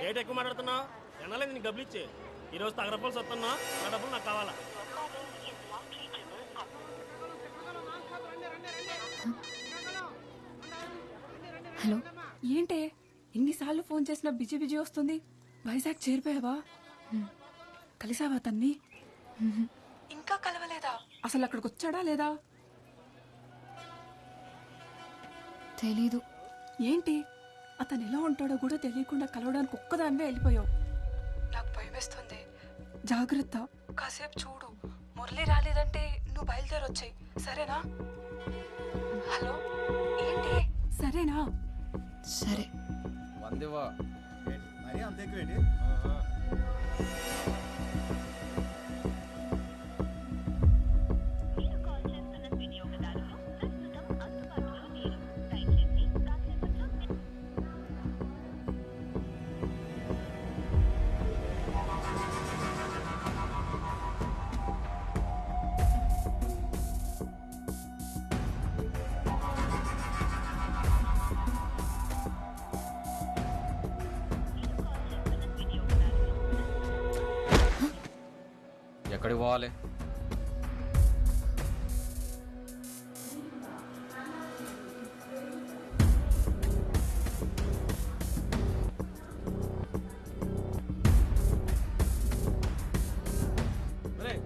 Rate ఎక్కువ మాట్లాడుతున్నావు ఎన్నాలే నేను డబ్బులు ఇచ్చే ఈరోజు తగరపాలు వస్తున్నా నా డబ్బులు నాకు కావాలా. హలో, ఏంటే ఎన్నిసార్లు ఫోన్ చేసినా బిజీ బిజీ వస్తుంది. వైజాగ్ చేరిపోయావా? కలిసావా తన్ని? ఇంకా కలవలేదా? అసలు అక్కడికి వచ్చాడా లేదా? తెలీదు. ఏంటి అతను ఎలా ఉంటాడో కూడా తెలియకుండా కలవడానికి ఒక్కదానివే వెళ్ళిపోయావు. నాకు భయమేస్తుంది, జాగ్రత్త. కాసేపు చూడు, మురళి రాలేదంటే నువ్వు బయలుదేరొచ్చాయి, సరేనా? హలో, ఏంటి సరేనా? సరే. మరి అంత ఎక్కువేంటి? ఎక్కడికి పోవాలి?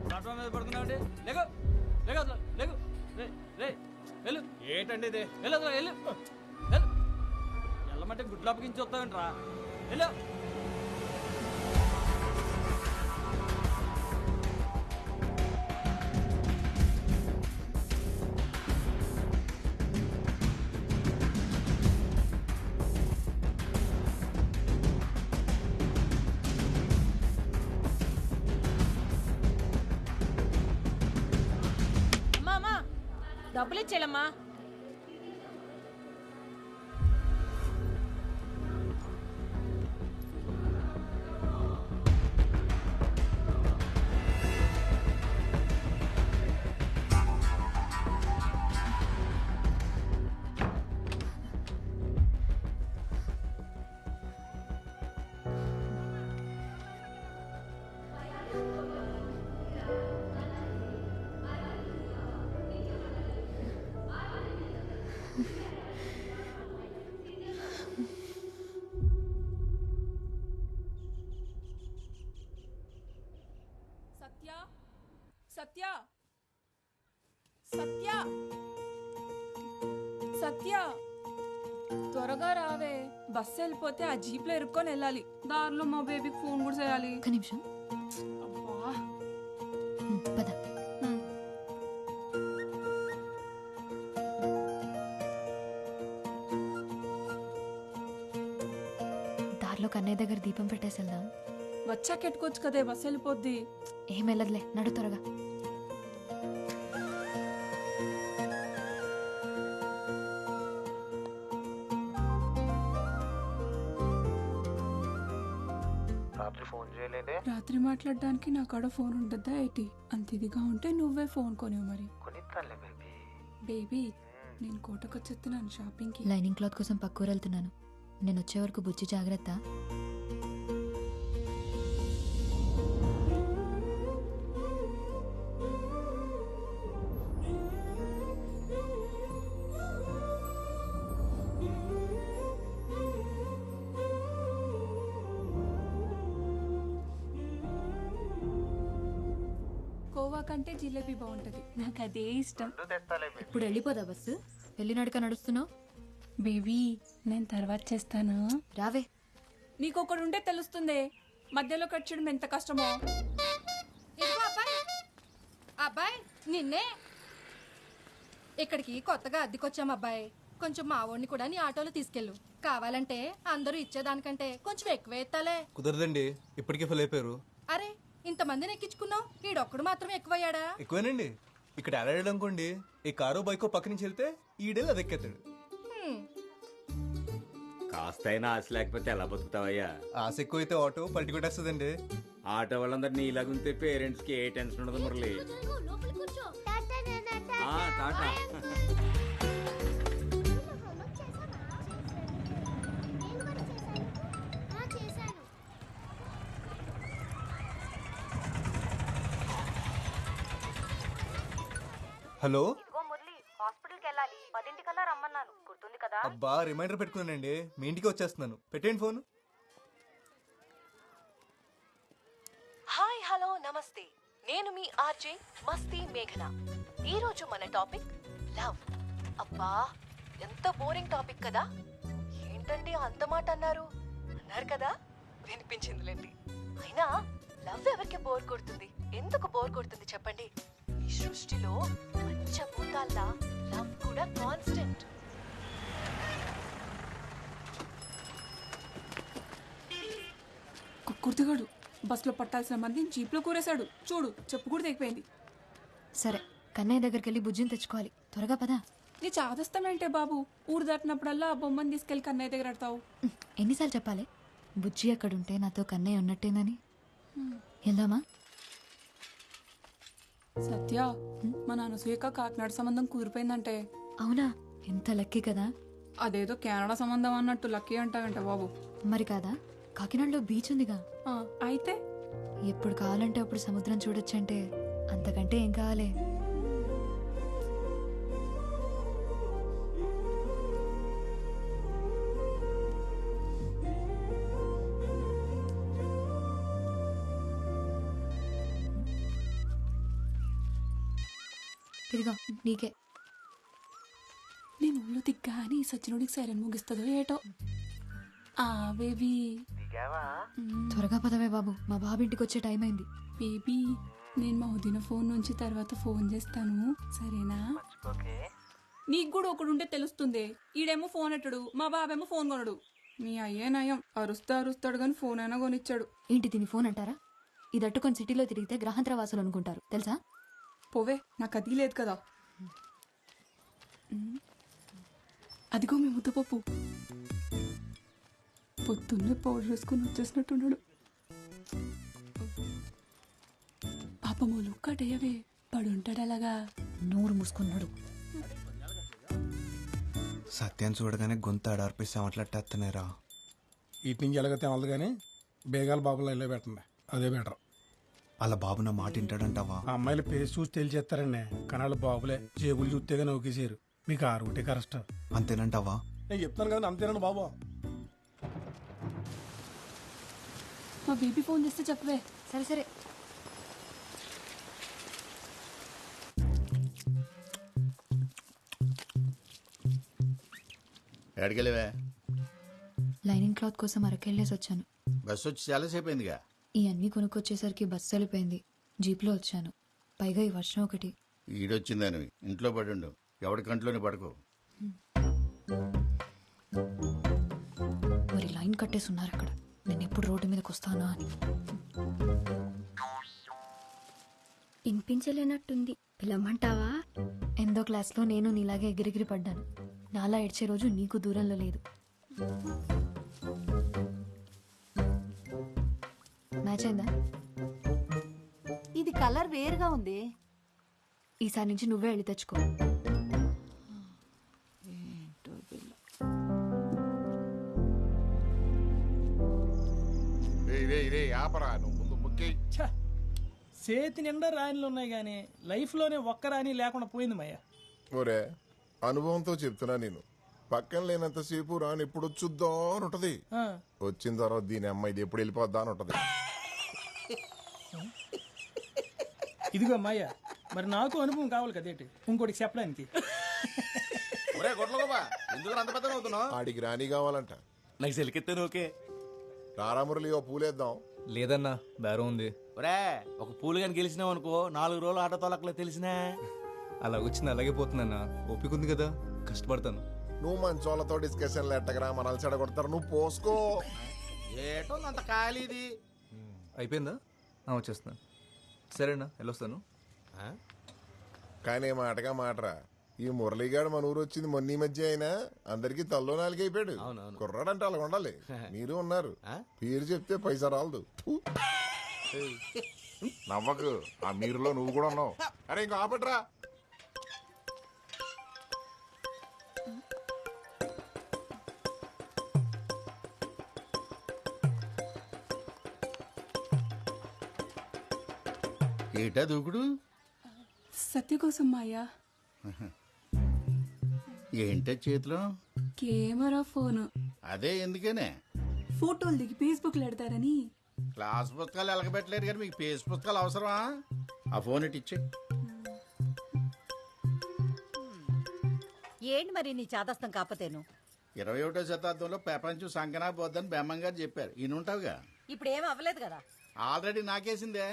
ప్లాట్ఫామ్ మీద పడుకున్నావు. లేకు లేకు లేకు వెళ్ళు. ఏంటండి ఇది? వెళ్ళు వెళ్ళు వెళ్ళమంటే గుడ్లు అప్పగించి వస్తావేంట్రా? వెళ్ళు. డబ్బులు ఇచ్చేలమ్మా. సత్య సత్య సత్య, త్వరగా రావే. బస్సు వెళ్ళిపోతే ఆ జీప్ లో ఇరుక్కొని వెళ్ళాలి. దారిలో మా బేబీకి ఫోన్ కూడా చేయాలి. ఒక్క నిమిషం. అబ్బా, పద. దారిలో కన్నయ్య దగ్గర దీపం పెట్టేసి వెళ్దాం. వచ్చాక ఎట్టుకోవచ్చు కదే, బస్సు వెళ్ళిపోద్ది. ఏం వెళ్ళదులే, నడు త్వరగా. రాత్రి ఫోన్ చేయలేదే? రాత్రి మాట్లాడడానికి నా కాడ ఫోన్ ఉంటుందా ఏంటి? అంత ఇదిగా ఉంటే నువ్వే ఫోన్ కొనివు మరి. కొనిస్తానులే బేబీ. బేబీ, నేను కోటకొచ్చేస్తున్నాను షాపింగ్ కి. లైనింగ్ క్లాత్ కోసం పక్కూరు వెళ్తున్నాను. నేను వచ్చే వరకు బుజ్జి జాగ్రత్త. కోవా కంటే జిలేబీ బాగుంటది, నాకు అదే ఇష్టం. ఇప్పుడు వెళ్ళిపోదా బస్సు? వెళ్ళి నడక నడుస్తున్నావు. బేబీ, నేను తర్వాత చేస్తాను, రావే. నీకొకడు ఉంటే తెలుస్తుంది మధ్యలో కట్ చేయడం ఎంత కష్టమో. అబ్బాయి నిన్నే. ఇక్కడికి కొత్తగా అద్దెకొచ్చాం అబ్బాయి. కొంచెం మా వాడిని కూడా నీ ఆటోలో తీసుకెళ్ళు. కావాలంటే అందరూ ఇచ్చేదానికంటే కొంచెం ఎక్కువ ఎత్తాలే. కుదరదండి, ఇప్పటికే ఫుల్ అయిపోయారు. అరే, ఇంతమందిని ఎక్కించుకున్నావు, ఈడొక్కడు మాత్రం ఎక్కువయ్యాడా? ఎక్కువేనండి. ఇక్కడ ఆడాడు అనుకోండి, ఈ కారో బైకో పక్క నుంచి వెళ్తే ఈడేళ్ళు అది ఎక్కేస్తాడు. కాస్తైనా ఆశ లేకపోతే ఎలా బతుకుతావయ్యా? ఆశ ఎక్కువ అయితే ఆటో పల్టి కొట్టేస్తుందండి. ఆటో వాళ్ళందరినీ ఇలాగుంటే పేరెంట్స్ కి ఏ టెన్షన్ ఉండదు మురళి. టాటా. హలో ఇదిగో మురళి హాస్పిటల్కి వెళ్ళాలి 10 రమ్మన్నాను గుర్తుంది కదా అబ్బా రిమైండర్ పెట్టుకున్నానండి, మీ ఇంటికి వచ్చేస్తున్నాను. పెట్టేయండి ఫోన్. హాయ్ హలో నమస్తే, నేను మీ ఆర్జే మస్తీ మేఘన. ఈ రోజు మన టాపిక్ లవ్. అబ్బా ఎంత బోరింగ్ టాపిక్ కదా. ఏంటండి అంత మాట అన్నారు కదా, వినిపించిందిలేండి. అయినా లవ్ ఎవరికి బోర్ కొడుతుంది, ఎందుకు బోర్ కొడుతుంది చెప్పండి. ఈ సృష్టిలో పంచభూతాల్లా లవ్ కూడా కాన్స్టెంట్. కుర్తిగాడు బస్సులో పట్టాల్సిన మందిని జీప్లో కూరేశాడు. చూడు చెప్పు కూడా తెగిపోయింది. సరే కన్నయ్య దగ్గరికి వెళ్ళి బుజ్జిని తెచ్చుకోవాలి, త్వరగా పదా. నీ చాదస్తామేంటే బాబు, ఊరు దాటినప్పుడల్లా ఆ బొమ్మని తీసుకెళ్ళి కన్నయ్య దగ్గర ఆడతావు. ఎన్నిసార్లు చెప్పాలి బుజ్జి అక్కడుంటే నాతో కన్నయ్య ఉన్నట్టేనని. వెళ్దామా? సత్య, మా నాన్న సూయక కాకినాడ సంబంధం కుదిరిపోయిందంటే. అవునా, ఎంత లక్కీ కదా. అదేదో కెనడా సంబంధం అన్నట్టు లక్కీ అంటావంట బాబు. మరి కాదా, కాకినాడలో బీచ్ ఉందిగా. అయితే ఎప్పుడు కావాలంటే అప్పుడు సముద్రం చూడొచ్చంటే అంతకంటే ఏం కావాలి. ఇదిగో నీకే. నేను ఊళ్ళో దిగ్గాని సచ్చినోడికి సైరన్ ముగిస్తుందో ఏటో. ఆ బేబీ త్వరగా పదవే బాబు, మా బాబింటికి వచ్చే టైం అయింది. బేబీ, నేను మా వదిన ఫోన్ నుంచి తర్వాత ఫోన్ చేస్తాను, సరేనా? నీకు కూడా ఒకడుంటే తెలుస్తుంది. ఈడేమో ఫోన్ ఎట్టడు, మా బాబేమో ఫోన్ కొనడు. మీ అయ్యే నయం, అరుస్తాడు కానీ ఫోన్ అయినా కొనిచ్చాడు. ఏంటి దీని ఫోన్ అంటారా? ఇది అట్టుకొని సిటీలో తిరిగితే గ్రహాంతర వాసులు అనుకుంటారు తెలుసా. పోవే, నాకు అది లేదు కదా. అదిగో మీ ముద్దపప్పు పొద్దున్నే పౌడర్ వేసుకుని వచ్చేసినట్టున్నాడు. పాపమూలు కటయ్యవే, పడుంటాడు అలాగా. నోరు మూసుకున్నాడు. సత్యం చూడగానే గొంతు ఆడార్పిస్తామట్లట్టేస్తున్నారా. ఇటు నుంచి ఎలాగైతే వాళ్ళదు కానీ బేగాల బాబులో ఇల్లే పెట్టండి, అదే బెటర్. అలా బాబు నా మాట వింటాడంటావా? ఆ అమ్మాయిల పేరు చూసి తెలిచేస్తారండి, కానీ వాళ్ళ బాబులే జేబులు చూస్తేగా నౌకేసారు. మీకు ఆ రూటే కరెక్ట్. అంతేనంటావా? నేను చెప్తాను కదా, అంతేనండి బాబు. మా బేబీ ఫోన్ చేస్తే చెప్పవే. సరే సరే. ఎక్కడికెళ్ళవే? లైనింగ్ క్లాత్ కోసం అరకెళ్ళేసి వచ్చాను. బస్సు వచ్చి చాలాసేపు అయిందిగా. ఈ అన్నీ కొనుక్కొచ్చేసరికి బస్సు వెళ్ళిపోయింది. జీప్లో వచ్చాను, పైగా ఈ వర్షం ఒకటి. ఈడొచ్చిందని ఇంట్లో పడుండు, ఎవడి కంట్లోనే పడుకో. మరి లైన్ కట్టేసి ఉన్నారు అక్కడ, నేను ఎప్పుడు రోడ్డు మీదకి వస్తానా అని. వినిపించలేనట్టుంది, పిలవమంటావా? 8వ క్లాస్లో నేను నీలాగే ఎగిరెగిరి పడ్డాను. నాలా ఏడ్చే రోజు నీకు దూరంలో లేదు. మ్యాచ్ అయిందా? ఇది కలర్ వేరుగా ఉంది. ఈసారి నుంచి నువ్వే వెళ్ళి తెచ్చుకో. ఆపరా, నువ్వు ముందు ముక్కి. చేతి నిండా రాణిలు ఉన్నాయి కానీ లైఫ్లోనే ఒక్క రాణి లేకుండా పోయింది మయ్య. ఒరే, అనుభవంతో చెప్తున్నా, నేను పక్కన లేనంతసేపు రాని ఎప్పుడు వచ్చుద్దా అని ఉంటది. వచ్చిన తర్వాత దీని అమ్మాయి ఎప్పుడు వెళ్ళిపోద్దా అని ఉంటది. ఇదిగో మాయ, మరి నాకు అనుభవం కావాలి కదేటి ఇంకోటికి చెప్పడానికి. ఆడికి రాణి కావాలంట. నాకు సెలికెత్తాను. ఓకే రారామురళి, ఓ పూలేద్దాం. లేదన్నా, బేరం ఉంది. ఒరే, ఒక పూలు కానీ గెలిచినావు అనుకో, 4 రోజులు ఆట తోలకలే తెలిసినా. అలా వచ్చింది అలాగే పోతుందన్నా, ఓపిక ఉంది కదా, కష్టపడతాను. నువ్వు మంచోళ్ళతో డిస్కషన్లు ఎట్టగరా, మనల్ని చెడగొడతారు. నువ్వు పోసుకో. ఏటో అంత ఖాళీది. అయిపోయిందా? వచ్చేస్తున్నాను. సరేనా, వెళ్ళొస్తాను. కానీ మాటగా మాటరా, ఈ మురళీగాడు మన ఊరు వచ్చింది మొన్న ఈ మధ్య అయినా అందరికి తల్లో నాలుగు అయిపోయాడు. కుర్రాడంటే అలా ఉండాలి. మీరు ఉన్నారు, పేరు చెప్తే పైసా రాలదు. నవ్వకు, ఆ మీరులో నువ్వు కూడా ఉన్నావు. అరే ఇంకా ఆపట్రా. ఏటా దూకుడు? సత్య కోసం మాయా. ఏంటే చేతిలో? Camera phone. అదే ఎందుకనే? ఫోటోలు దిగి ఫేస్బుక్ లో పెడతారని. క్లాస్ పుస్తకాలు ఎలగబెట్టలేరు కానీ మీకు పేజ్ పుస్తకాలు అవసరమా? ఆ ఫోన్ ఇటు ఇచ్చే. ఏంటి మరి నీ చాదస్తం కాకపోతేను? 21వ శతాబ్దంలో ప్రపంచం సంకనా పోద్దని బెమ్మం గారు చెప్పారు. ఈయనుంటావుగా. ఇప్పుడు ఏం అవ్వలేదు కదా. ఆల్రెడీ నాకేసిందే.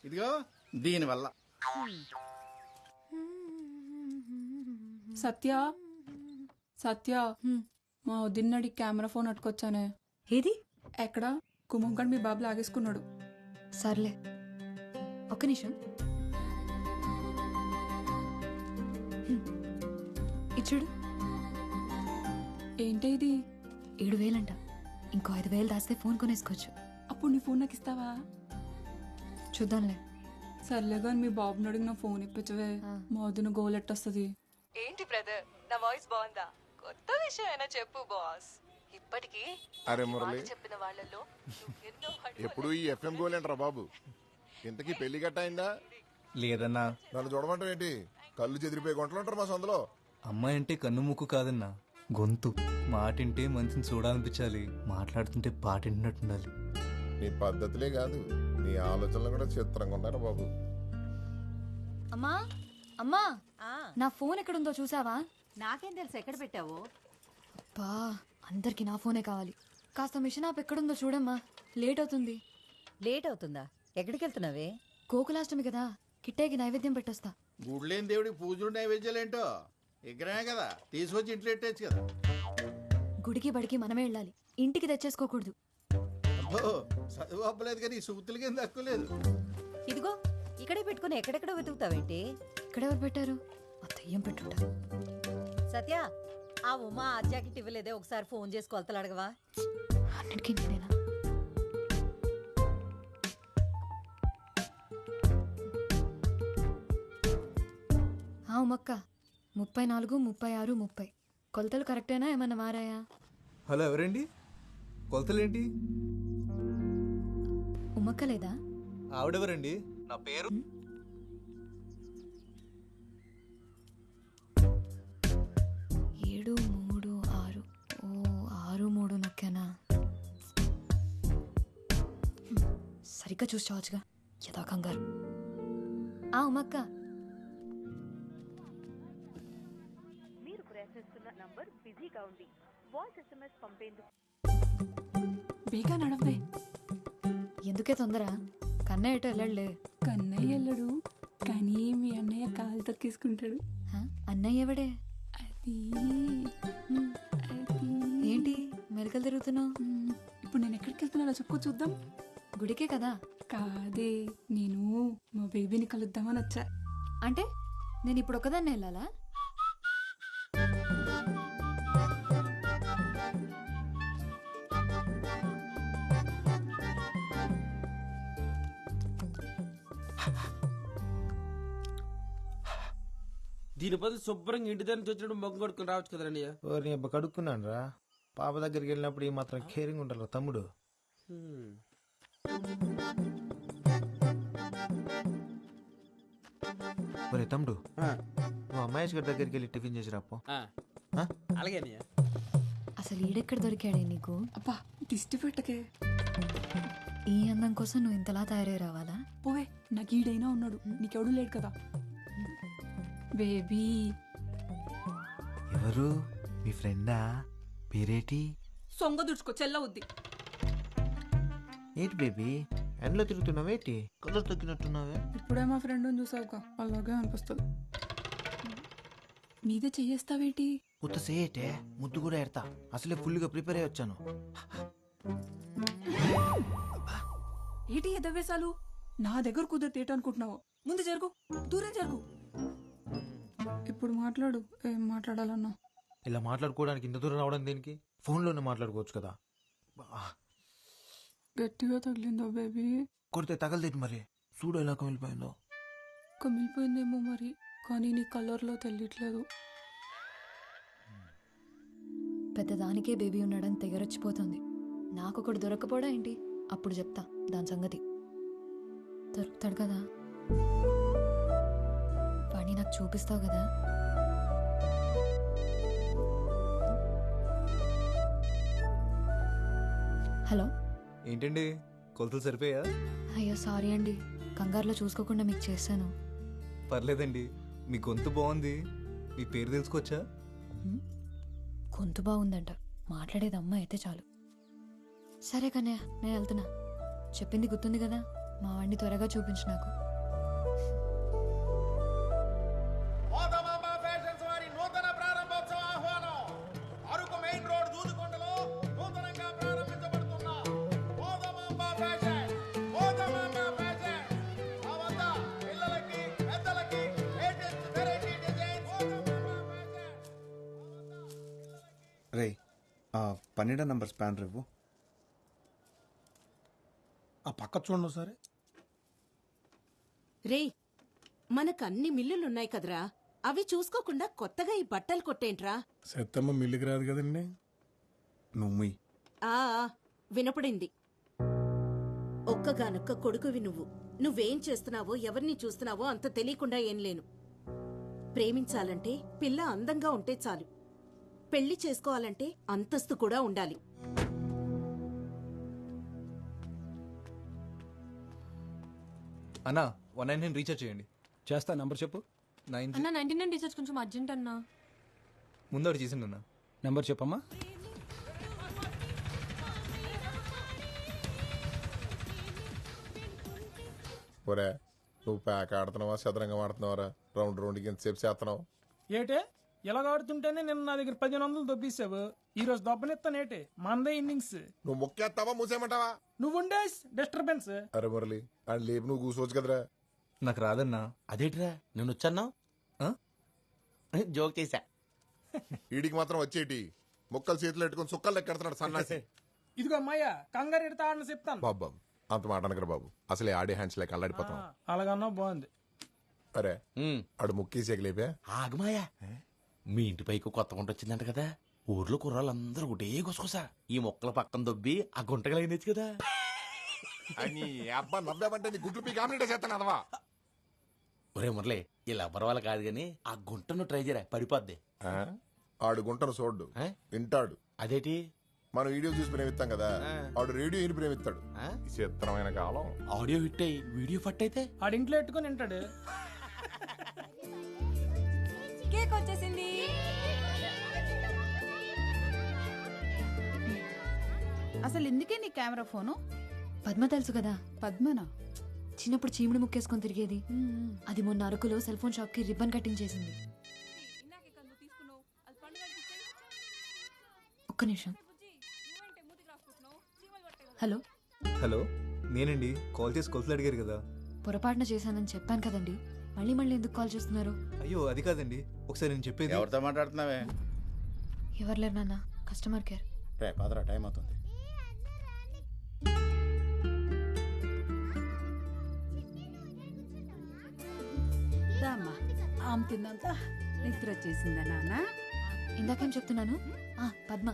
ఇదిగో దీనివల్ల. సత్య సత్య మా వదిన్నడి కెమెరా ఫోన్ అట్టుకొచ్చానే. ఏది? ఎక్కడ? కుమంకడ్ మీ బాబు లాగేసుకున్నాడు. సర్లే ఒక్క నిమిషం. ఇచ్చుడు. ఏంటి ఇది? 7,000 అంట. ఇంకో 5,000 దాస్తే ఫోన్ కొనేసుకోవచ్చు. అప్పుడు నీ ఫోన్ నాకు ఇస్తావా? చూద్దాంలే. సర్లే కానీ మీ బాబుని అడిగి నా ఫోన్ ఇప్పించవే. మా వదిన గోలెట్ వస్తుంది. ఏంటి బ్రదర్, నా వాయిస్ బాగుందా? కొత్త విషయం అయినా చెప్పు బాస్. ఇప్పటికీ అరే మురళి, చెప్పిన వాళ్ళలో ఎన్నో ఎప్పుడు ఈ ఎఫ్ఎం గోలేంట్రా బాబు? ఇంతకీ పెళ్లి గట్ట అయిందా? లేదన్నా. నన్ను చూడమంటావు ఏంటి? కళ్ళు చెదిరిపోయి గుంటలు ఉంటారు మా సందులో. అమ్మాయి అంటే కన్ను ముక్కు కాదన్నా, గొంతు. మాటింటే మనిషిని చూడాలనిపించాలి, మాట్లాడుతుంటే పాటింటున్నట్టుండాలి. నీ పద్ధతులే కాదు, నీ ఆలోచనలు కూడా చిత్రంగా ఉన్నారు బాబు. అమ్మా అమ్మా, నా ఫోన్ ఎక్కడుందో చూసావా? నాకేం తెలుసు ఎక్కడ పెట్టావో. అబ్బా, అందరికి నా ఫోనే కావాలి. కాస్త మిషన్ ఆప్ ఎక్కడుందో చూడమ్మా, లేట్ అవుతుంది. లేట్ అవుతుందా? ఎక్కడికి వెళ్తున్నావే? గోకులాష్టమి కదా, కిట్టేకి నైవేద్యం పెట్టొస్తా. గుడ్లేని దేవుడికి పూజలు నైవేద్యాలేంటో విగ్రహమే కదా, తీసుకొచ్చి ఇంట్లో పెట్టేచ్చు కదా. గుడికి బడికి మనమే వెళ్ళాలి, ఇంటికి తెచ్చేసుకోకూడదు. అబ్బో, చదువు అవ్వలేదు కానీ ఈ సూక్తులకి ఏం తక్కువ లేదు. ఇదిగో ఇక్కడే పెట్టుకుని ఎక్కడెక్కడ వెతుకుతావేంటి? ఇక్కడెవరు పెట్టారు? ఆ దయ్యం పెట్టుంటారు. సత్య, ఆ ఉమా ఆ జాకెట్ ఇవ్వలేదే, ఒకసారి ఫోన్ చేసి కొలతలు అడగవా? అన్నిటికీ నేనేనా? ఉమక్క, 34, 36, 30 కొలతలు కరెక్టేనా? ఏమన్నా మారాయా? హలో, ఎవరండి? కొలతలేంటి? ఉమక్క లేదా? ఆవిడెవరండి? నా పేరు 7, 3, 6. ఓ 6, 3 నొక్కానా? సరిగ్గా చూసి చావచ్చుగా, యథా కంగారు. ఉమక్క, బేగా నడవే. ఎందుకే తొందర? కన్నయ్య ఎటు వెళ్ళలే. కన్నయ్య వెళ్ళడు, కానీ మీ అన్నయ్య కాలు తొక్కేసుకుంటాడు. అన్నయ్య ఎవడే? అది ఏంటి మెలకలు తిరుగుతున్నావు? ఇప్పుడు నేను ఎక్కడికి వెళ్తున్నానో చెప్పుకో చూద్దాం. గుడికే కదా? కాదే, నేను మా బేబీని కలుద్దామని వచ్చా. అంటే నేను ఇప్పుడు ఒకదాన్ని వెళ్ళాలా? దీని బదులు శుభ్రంగా ఇంటి దగ్గర నుంచి వచ్చినప్పుడు మొగ్గు కొడుకుని రావచ్చు కదా అన్నయ్య. నీ అబ్బ కడుక్కున్నాను రా. పాప దగ్గరికి వెళ్ళినప్పుడు ఈ మాత్రం కేరింగ్ ఉంటారు తమ్ముడు. ఒరే తమ్ముడు, నువ్వు అమ్మాయి గారి దగ్గరికి వెళ్ళి టిఫిన్ చేసి రాపో. అలాగే అన్నయ్య. అసలు ఈడెక్కడ దొరికాడే నీకు? అబ్బా, దిష్టి పెట్టకే. ఈ అందం కోసం నువ్వు ఇంతలా తయారై రావాలా? పోవే, నాకు ఈడైనా ఉన్నాడు, నీకెవడూ లేడు కదా. బేబీ. ఎవరు? మీ ఫ్రెండా? పేరేటి? సొంగ దుడుచుకో, చెల్లవుద్ది. ఏంటి బేబీ ఎండలో తిరుగుతున్నావేటి? కలర్ తగ్గినట్టున్నావే. ఇప్పుడే మా ఫ్రెండ్ని చూసావుగా, అలాగే అనిపిస్తుంది. మీదే చెయ్యేస్తావేటి? ఉత్త సేటే ముద్దు కూడా ఎడతా. అసలే ఫుల్గా ప్రిపేర్ అయ్యి వచ్చాను. ఏటి ఎదవేశాలు? నా దగ్గర కుదిరితే ఏటనుకుంటున్నావు? ముందు జరుగు, దూరం జరుగు. ఇప్పుడు మాట్లాడు, ఏం మాట్లాడాలన్నా. ఇలా మాట్లాడుకోవడానికి ఇంత దూరం రావడం దేనికి? ఫోన్లోనే మాట్లాడుకోవచ్చు కదా. గట్టిగా తగిలిందో బేబీ? కొడితే తగలదేటి మరి. చూడు ఎలా కమిలిపోయిందో. కమిలిపోయిందేమో మరి, కానీ నీ కలర్లో తెలియట్లేదు. పెద్దదానికే బేబీ ఉన్నాడని తెగరొచ్చిపోతుంది. నాకొకడు దొరకపోడా ఏంటి? అప్పుడు చెప్తా దాని సంగతి. దొరుకుతాడు కదా, వాడిని నాకు చూపిస్తావు కదా? హలో. ఏంటండి కొలతలు సరిపోయా? అయ్యో సారీ అండి, కంగారులో చూసుకోకుండా మీకు చేశాను. పర్లేదండి, మీ గొంతు బాగుంది. మీ పేరు తెలుసుకోవచ్చా? గొంతు బాగుందంట, మాట్లాడేది అమ్మ అయితే చాలు. సరే కన్నయ్య, నేను వెళ్తున్నా. చెప్పింది గుర్తుంది కదా, మా వాడిని త్వరగా చూపించు నాకు. రే 12 నంబర్ స్పాన్ రేవు. ఆ పక్క చూడండి సరే. రే, మనకు అన్ని మిల్లులున్నాయి కదరా, అవి చూసుకోకుండా కొత్తగా ఈ బట్టలు కొట్టేంట్రా? సెత్తమ్మ మిల్లికి రాదు కదండి. నువ్వు ఆ వినపడింది. ఒక్కగానొక్క కొడుకువి నువ్వు. నువ్వేం చేస్తున్నావో ఎవరిని చూస్తున్నావో అంత తెలియకుండా ఏం లేను. ప్రేమించాలంటే పిల్ల అందంగా ఉంటే చాలు, పెళ్లి చేసుకోవాలంటే అంతస్తు కూడా ఉండాలి. అన్నా 199 రీఛార్జ్ చేయండి. చేస్తా, నంబర్ చెప్పు. 9 అన్న 99 రీఛార్జ్ కొంచెం అర్జెంట్ అన్నా. ముందు ఒకటి చేసిండు అన్న. నంబర్ చెప్పమ్మా. ఒరే నువ్వు ప్యాక్ ఆడుతున్నావా చదరంగం ఆడుతున్నావరా? రౌండ్కి ఎంతసేపు చేస్తున్నావు? ఏటే ఎలాగ ఆడుతుంటేనే నిన్న నా దగ్గర 1500 దొబ్బేసావు. ఈ రోజు దొబ్బనెత్తానేటే, మందే ఇన్నింగ్స్. నువ్వు మొక్కేస్తావా మూసేయమంటావా? నువ్వు ఉండే డిస్టర్బెన్స్. అరే మురళి అని లేపు నువ్వు కూర్చోవచ్చు కదరా. నాకు రాదన్నా. అదేంటిరా నేను వచ్చాను జోక్ చేశా. వీడికి మాత్రం వచ్చేటి మొక్కలు చేతులు పెట్టుకుని సుక్కలు లెక్కెడుతున్నాడు సన్నాసి. ఇదిగో అమ్మాయ్యా, కంగారు ఎడతా ఆడని చెప్తాను. బాబు అంత మాట అనకరా బాబు, అసలే ఆడే హ్యాండ్స్ లెక్క అల్లాడిపోతాం. అలాగన్నా బాగుంది. అరే ఆడు ముక్కేసి లేపా. ఆగమాయా, మీ ఇంటి పైకి కొత్త గుంట వచ్చిందంట కదా, ఊర్లో కుర్రాళ్ళందరూ ఒకటే గుసగుసా ఈ మొక్కల పక్కన దొబ్బి ఆ గుంటగా అయినచ్చు కదా. అని అబ్బా నవ్వామంటే నీ గుడ్లు పీకి ఆమ్లెట్ చేస్తాను అదవా. ఒరే మురళి, ఇలా ఎవరి వాళ్ళ కాదు గాని ఆ గుంటను ట్రై చేయరా, పడిపోద్ది. ఆడు గుంటను చూడ్డు, వింటాడు. అదేటి మనం వీడియో చూసి ప్రేమిస్తాం కదా, ఆడు రేడియో విని ప్రేమిస్తాడు. చిత్రమైన కాలం. ఆడియో హిట్ అయ్యి వీడియో ఫట్ అయితే ఆడింట్లో ఎట్టుకుని వింటాడు. కేక్ వచ్చేసింది. అసలు ఎందుకే నీ కెమెరా ఫోను? పద్మ తెలుసు కదా. పద్మనా? చిన్నప్పుడు చీముడు ముక్కేసుకొని తిరిగేది. అది మొన్న అరకులో సెల్ ఫోన్ షాప్ కి రిబ్బన్ కటింగ్ చేసింది. ఒక్క నిమిషం. హలో. హలో, నేనండి. కాల్ చేసి కొలతలు అడిగారు కదా. పొరపాటున చేశానని చెప్పాను కదండి, మళ్ళీ మళ్ళీ ఎందుకు కాల్ చేస్తున్నారు? అయ్యో అది కాదండి, ఒకసారి నేను చెప్పేది. ఎవరితో మాట్లాడుతున్నావే? ఎవరు లేరు నాన్న, కస్టమర్ కేర్. రే పదరా, టైం అవుతుంది. దామ్మా, ఆమె తిన్నంత నిద్ర వచ్చేసిందా నాన్న? ఇందాకేం చెప్తున్నాను? పద్మ.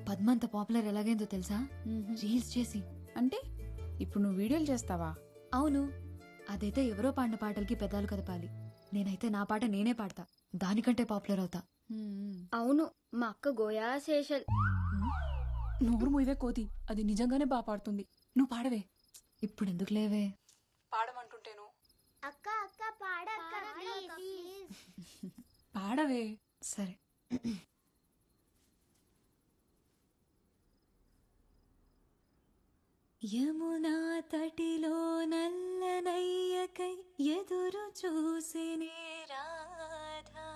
పద్మ అంత పాపులర్ ఎలాగైందో తెలుసా? రీల్స్ చేసి. అంటే ఇప్పుడు నువ్వు వీడియోలు చేస్తావా? అవును. అదైతే ఎవరో పాడిన పాటలకి పెదాలు కదపాలి. నేనైతే నా పాట నేనే పాడతా, దానికంటే పాపులర్ అవుతా. అవును, మా అక్క గోయా శేషల్. నోరు మూయవే కోతి, అది నిజంగానే బాగా పాడుతుంది. నువ్వు పాడవే. ఇప్పుడు ఎందుకు లేవే? పాడమంటుంటేను. అక్క అక్క పాడక్క పాడవే. సరే. యమునా తటిలో నల్లనయ్యకై ఎదురు చూసినే రాధా,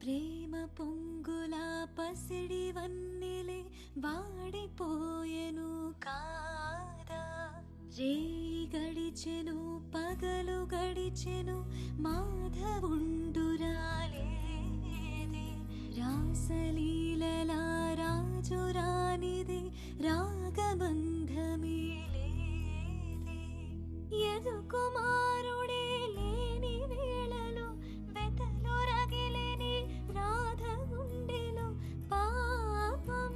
ప్రేమ పొంగులా పసిడి వన్నెలే వాడిపోయెను కాదా. రేయి గడిచెను పగలు గడిచెను మాధవుండురాలేదే, రాసలీలలా రాజు రానిదే రాగబంధమే లేదే. యదు కుమారుడే లేని వేళలో వెతలో రగిలేని రాధ గుండెలో పాపం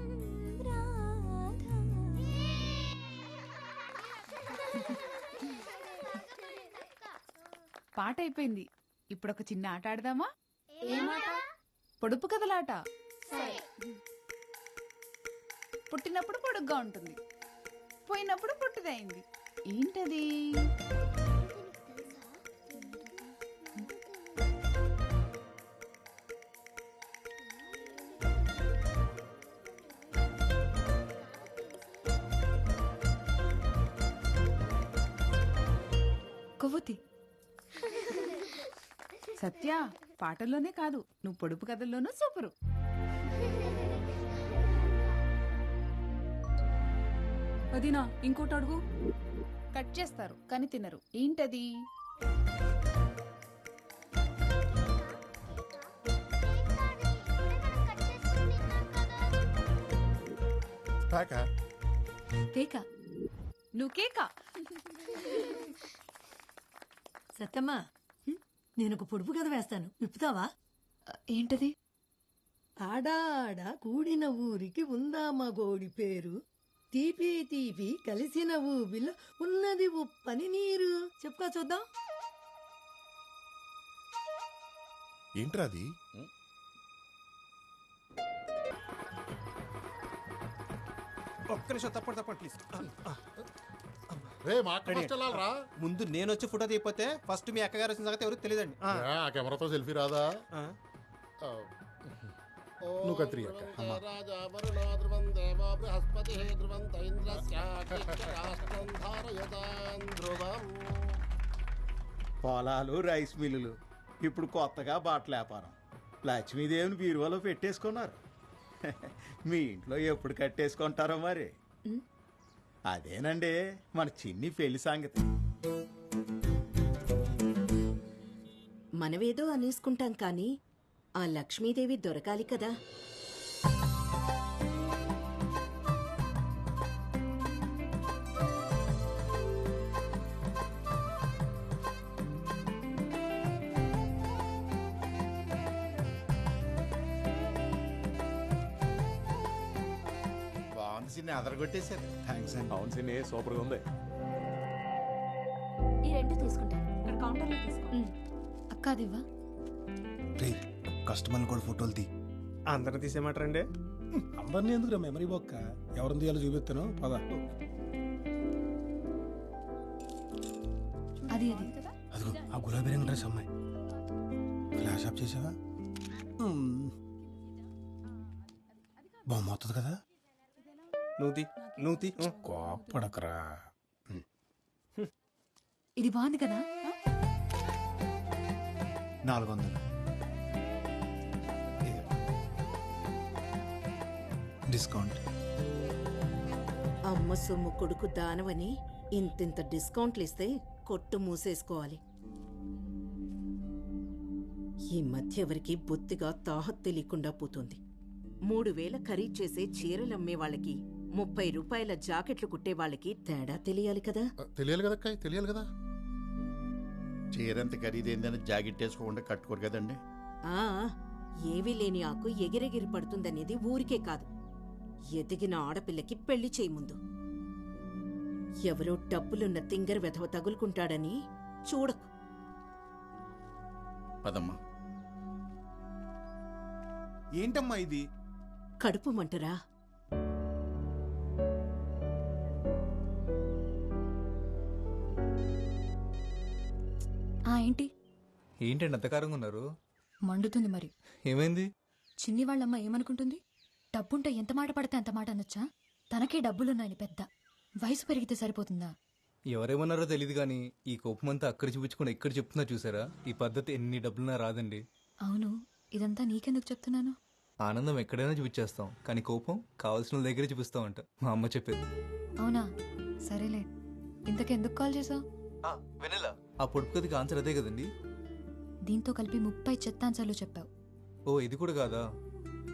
రాధ. పాట అయిపోయింది. ఇప్పుడు ఒక చిన్న ఆట ఆడదామా? పొడుపు కథలాట. పుట్టినప్పుడు పొడుగ్గా ఉంటుంది, పోయినప్పుడు పుట్టదైంది. ఏంటది? కొవ్వొత్తి. సత్య, పాటల్లోనే కాదు, నువ్వు పొడుపు కథల్లోనూ సూపరు. వదినా ఇంకోటి అడుగు. కట్ చేస్తారు కానీ తినరు. ఏంటది? కేక. నువ్వు కేకా? సత్తమ్మా, నేను ఒక పొడుపు కథ వేస్తాను, విప్పుతావా? ఏంటది? ఆడాడ కూడిన ఊరికి ఉందామా గోడి పేరు, తీపి తీపి కలిసిన ఊబిలో ఉన్నది ఉప్పని నీరు. చెప్పుకో చూద్దాం. ఏంట్రా అది? ఒక్క నిమిషం తప్పండి ప్లీజ్. రే మా అక్క ఫస్ట్ వెళ్ళాలిరా. ముందు నేను వచ్చి ఫోటో తీయపోతే ఫస్ట్ మీ అక్కగారు వచ్చిన సంగతి ఎవరికి తెలియదండి. ఆ కెమెరాతో సెల్ఫీ రాదా? నువ్వు కత్తిరి అక్క. పొలాలు, రైస్ మిల్లులు, ఇప్పుడు కొత్తగా బట్టల వ్యాపారం. లక్ష్మీదేవిని బీరువాలో పెట్టేసుకున్నారు. మీ ఇంట్లో ఎప్పుడు కట్టేసుకుంటారో మరి. అదేనండి మన చిన్ని పెళ్లి సంగతి. మనవేదో అనేసుకుంటాం కానీ ఆ లక్ష్మీదేవి దొరకాలి కదా. బాగుంది సిన్ని, అదరగొట్టేశారు. థ్యాంక్స్ అండి. అవును సిన్ని, సూపర్గా ఉంది. ఈ రెండు తీసుకుంటా. ఇక్కడ కౌంటర్లో తీసుకో. అక్క అదివ్వా. కస్టమర్ని కూడా ఫోటోలు తీ. అందరిని తీసేయమంటారండి? అందరినీ ఎందుకు మెమరీ బొక్క, ఎవరిని తీయాలో చూపిస్తాను పద. అది అదిగో ఆ గులాబీ రంగు డ్రెస్ అమ్మాయి. ఫ్లాష్ ఆఫ్ చేసావా? బాగుంది కదా. నూతి కోపడకరా. ఇది బాగుంది కదా. 400 డిస్కౌంట్. అమ్మ సొమ్ము కొడుకు దానవని ఇంతింత డిస్కౌంట్లు ఇస్తే కొట్టు మూసేసుకోవాలి. ఈ మధ్య ఎవరికి బొత్తిగా తాహత్ తెలియకుండా పోతుంది. 3000 ఖరీదు చేసే చీరలమ్మే వాళ్ళకి 30 రూపాయల జాకెట్లు కుట్టే వాళ్ళకి తేడా తెలియాలి కదా. తెలియాలి కదా అక్క, తెలియాలి కదా. చీరంత ఖరీదైందని జాకెట్ వేసుకోకుండా కట్టుకోరు కదండి. ఆ ఏవీ లేని ఆకు ఎగిరెగిరి పడుతుందనేది ఊరికే కాదు, ఎదిగిన ఆడపిల్లకి పెళ్లి చేయి ముందు. ఎవరో డబ్బులున్న తింగర వెధవ తగులుకుంటాడని చూడకు. పదమ్మా. ఏంటమ్మా ఇది? కడుపు మంటరా? ఏంటి ఏంటండి అంతకారంగా ఉన్నారు? మండుతుంది మరి. ఏమైంది? చిన్ని వాళ్ళమ్మ ఏమనుకుంటుంది? డబ్బుంటే ఎంత మాట పడితే అంత మాట అనొచ్చా? తనకే డబ్బులున్నాయని పెద్ద. వయసు పెరిగితే సరిపోతుందా? ఎవరేమన్నారో తెలియదు కానీ ఈ కోపం అంతా అక్కడ చూపించుకుని ఎక్కడ చెప్తున్నా చూసారా? ఈ పద్ధతి ఎన్ని డబ్బులున్నా రాదండి. అవును, ఇదంతా నీకెందుకు చెప్తున్నాను? ఆనందం ఎక్కడైనా చూపించేస్తాం కానీ కోపం కావాల్సిన వాళ్ళ దగ్గరే చూపిస్తామంట, మా అమ్మ చెప్పేది. అవునా? సరేలే. ఇంతకెందుకు కాల్ చేసావు? వెనెలా ఆ పొడుపు కథకి ఆన్సర్ అదే కదండి. దీంతో కలిపి 30 చెత్తాన్సర్లు చెప్పావు. ఓ ఇది కూడా కాదా?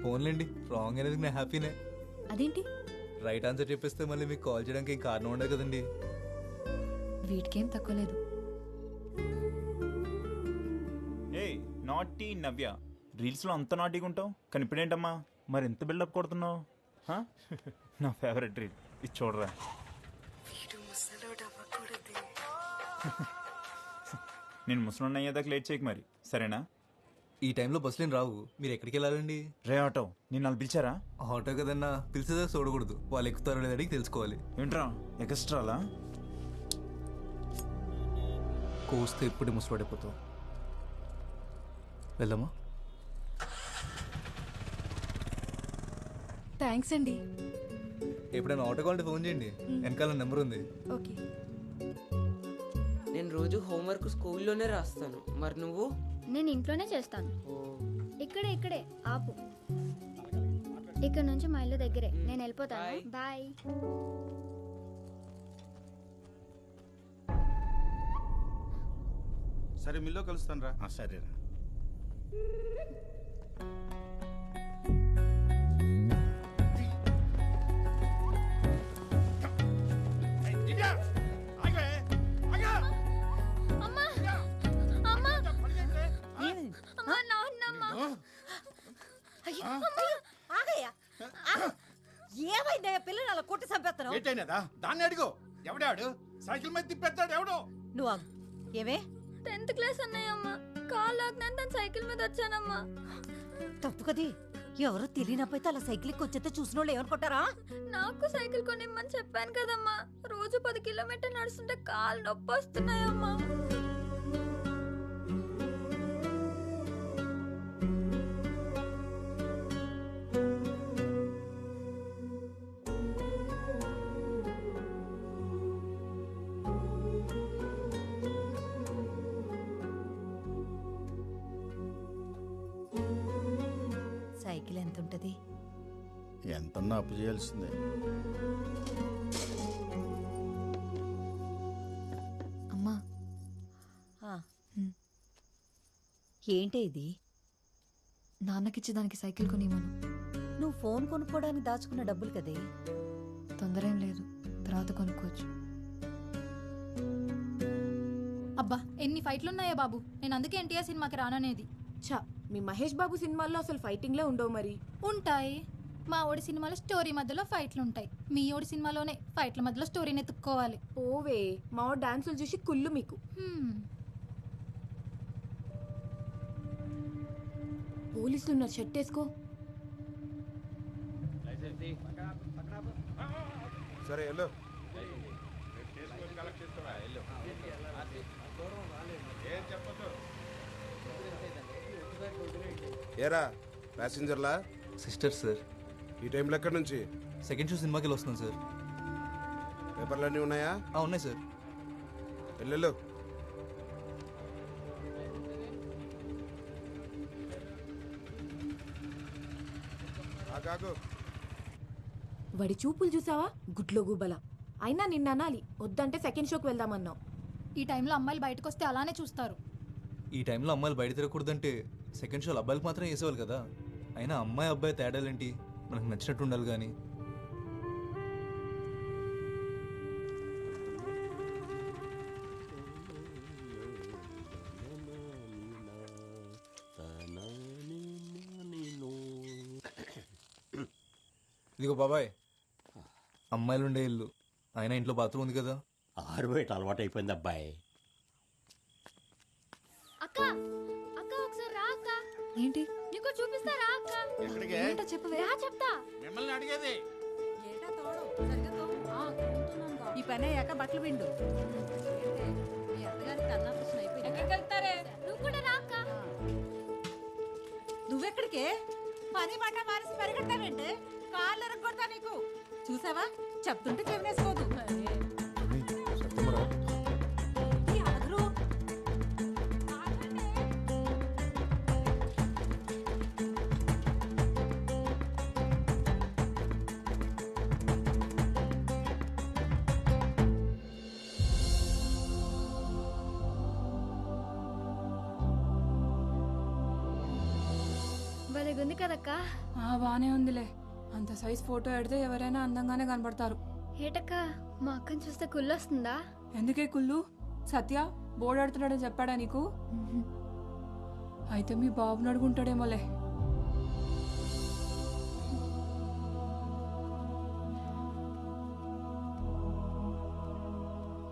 ఫోన్లేండి, రాంగ్ అనేది నేను హ్యాపీనే. అదేంటి? రైట్ ఆన్సర్ చెప్పేస్తే మళ్ళీ మీకు కాల్ చేయడానికి ఏం కారణం ఉండదు కదండి. వీటికేం తక్కువ లేదు. ఏయ్ నాటీ నవ్య, రీల్స్లో అంత నాటీగా ఉంటావు కానీ ఇప్పుడేంటమ్మా మరి ఎంత బిల్డప్ కొడుతున్నావు? నా ఫేవరెట్ రీల్ ఇది చూడరా. నేను ముసలి అయ్యేదాకా లేట్ చేయకు మరి, సరేనా? ఈ టైంలో బస్సులేం రావు. మీరు ఎక్కడికి వెళ్ళాలండి? రే ఆటో నేను వాళ్ళు పిలిచారా? ఆటో కదన్నా, పిలిచేదా చూడకూడదు. వాళ్ళు ఎక్కుతారో లేదని తెలుసుకోవాలి. ఏంట్రా ఎక్స్ట్రాలా? కోస్తే ఎప్పుడు ముసుపడిపోతావు. వెళ్దామా? థ్యాంక్స్ అండి. ఎప్పుడైనా ఆటో కావాలంటే ఫోన్ చేయండి, వెనకాల నెంబర్ ఉంది. ఓకే. నేను రోజు హోంవర్క్ స్కూల్లోనే రాస్తాను. మరి నువ్వు? నేను ఇంట్లోనే చేస్తాను. ఇక్కడే ఆపు. ఇక్కడ నుంచి మా ఇల్లు దగ్గరే. నేను వెళ్ళిపోతాను. బాయ్. సరే మిల్లో కలుస్తాను రా. సరేరా. ఏమైందయ్యా పిల్లలు అలా కొట్టి చంపేస్తాను? ఏంటైనదా? దాన్ని అడిగో. ఎవడాడు సైకిల్ మీద తిప్పేస్తాడు? ఎవడో నువ్వు ఏమే 10th క్లాస్ అన్నయ్యమ్మ. కాల్ లాగ్నాను తను సైకిల్ మీద వచ్చానమ్మా. తప్పు కది. ఎవరో తెలియనపోతే అలా సైకిల్కి వచ్చేస్తే చూసిన వాళ్ళు ఏమనుకుంటారా? నాకు సైకిల్ కొనిమ్మని చెప్పాను కదమ్మా. రోజు 10 కిలోమీటర్లు నడుస్తుంటే కాళ్ళు నొప్పి వస్తున్నాయమ్మా. సైకిల్ ఎంత ఉంటది? ఎంతన్నా అప్పు చేయాల్సిందే. అమ్మా. ఏంటి ఇది? నాన్నకిచ్చి దానికి సైకిల్ కొనివ్వను. నువ్వు ఫోన్ కొనుక్కోవడానికి దాచుకున్న డబ్బులు కదే. తొందర ఏం లేదు, తర్వాత కొనుక్కోవచ్చు. అబ్బా ఎన్ని ఫైట్లున్నాయా బాబు. నేను అందుకే ఎన్టీఆర్ సినిమాకి రాననేది. ఛా, మీ మహేష్ బాబు సినిమాల్లో అసలు ఫైటింగ్లే ఉండవు. మరి ఉంటాయి. మా ఓడి సినిమాలో స్టోరీ మధ్యలో ఫైట్లు ఉంటాయి. మీ ఓడి సినిమాలోనే ఫైట్ల మధ్యలో స్టోరీని ఎత్తుక్కోవాలి. ఓవే, మా ఓడి డాన్సులు చూసి కుళ్ళు మీకు. పోలీసులు ఉన్నారు, షర్ట్ వేసుకో. సరే వెళ్ళు. ఏరా ప్యాసింజర్లా? Sister sir. ఈ టైంలో ఎక్కడి నుంచి? సెకండ్ షో సినిమాకి వస్తున్నాను సార్. పేపర్లన్నీ ఉన్నాయా? ఉన్నాయి సార్. వెళ్ళు. వాడి చూపులు చూసావా? గుడ్లో గుబల. అయినా నిన్న అనాలి, వద్దంటే సెకండ్ షోకి వెళ్దామన్నావు. ఈ టైంలో అమ్మాయిలు బయటకు వస్తే అలానే చూస్తారు. ఈ టైంలో అమ్మాయిలు బయట తిరగకూడదంటే సెకండ్ షోలు అబ్బాయిలకు మాత్రం వేసేవాళ్ళు కదా. అయినా అమ్మాయి అబ్బాయి తేడాలేంటి? మనకు నచ్చినట్టు ఉండాలి కానీ. ఇదిగో బాబాయ్, అమ్మాయిలు ఉండే ఇల్లు, అయినా ఇంట్లో బాత్రూమ్ ఉంది కదా. ఆరు బయట అలవాటు అయిపోయింది అబ్బాయి. అక్క అక్క ఒకసారి రా అక్క. ఏంటి? నీకు చూపిస్తారా అక్క? ఏంటో చెప్పవే. చెప్తా. మిమ్మల్ని అడిగేది. ఈ పని అయ్యాక బట్టలు పిండు. మీ అత్తగారికి అన్నాప్రశ్న అయిపోయింది. నువ్వు కూడా రా అక్క. నువ్వెక్కడికే? పని మాట మానేసి పరిగెడతావేంటే? కాళ్ళు ఎరగొడతా నీకు. చూసావా? చెప్తుంటే చెవినేసుకోదు. భలేగుంది కదక్క. బానే ఉందిలే. అంత సైజ్ ఫోటో ఎడితే ఎవరైనా అందంగానే కనబడతారు. ఏటక్క, మా అక్కని చూస్తే కుళ్ళొస్తుందా? ఎందుకే కుళ్ళు? సత్య బోర్డు ఆడుతున్నాడని చెప్పాడా నీకు? అయితే మీ బాబుని అడుగుంటాడేమోలే.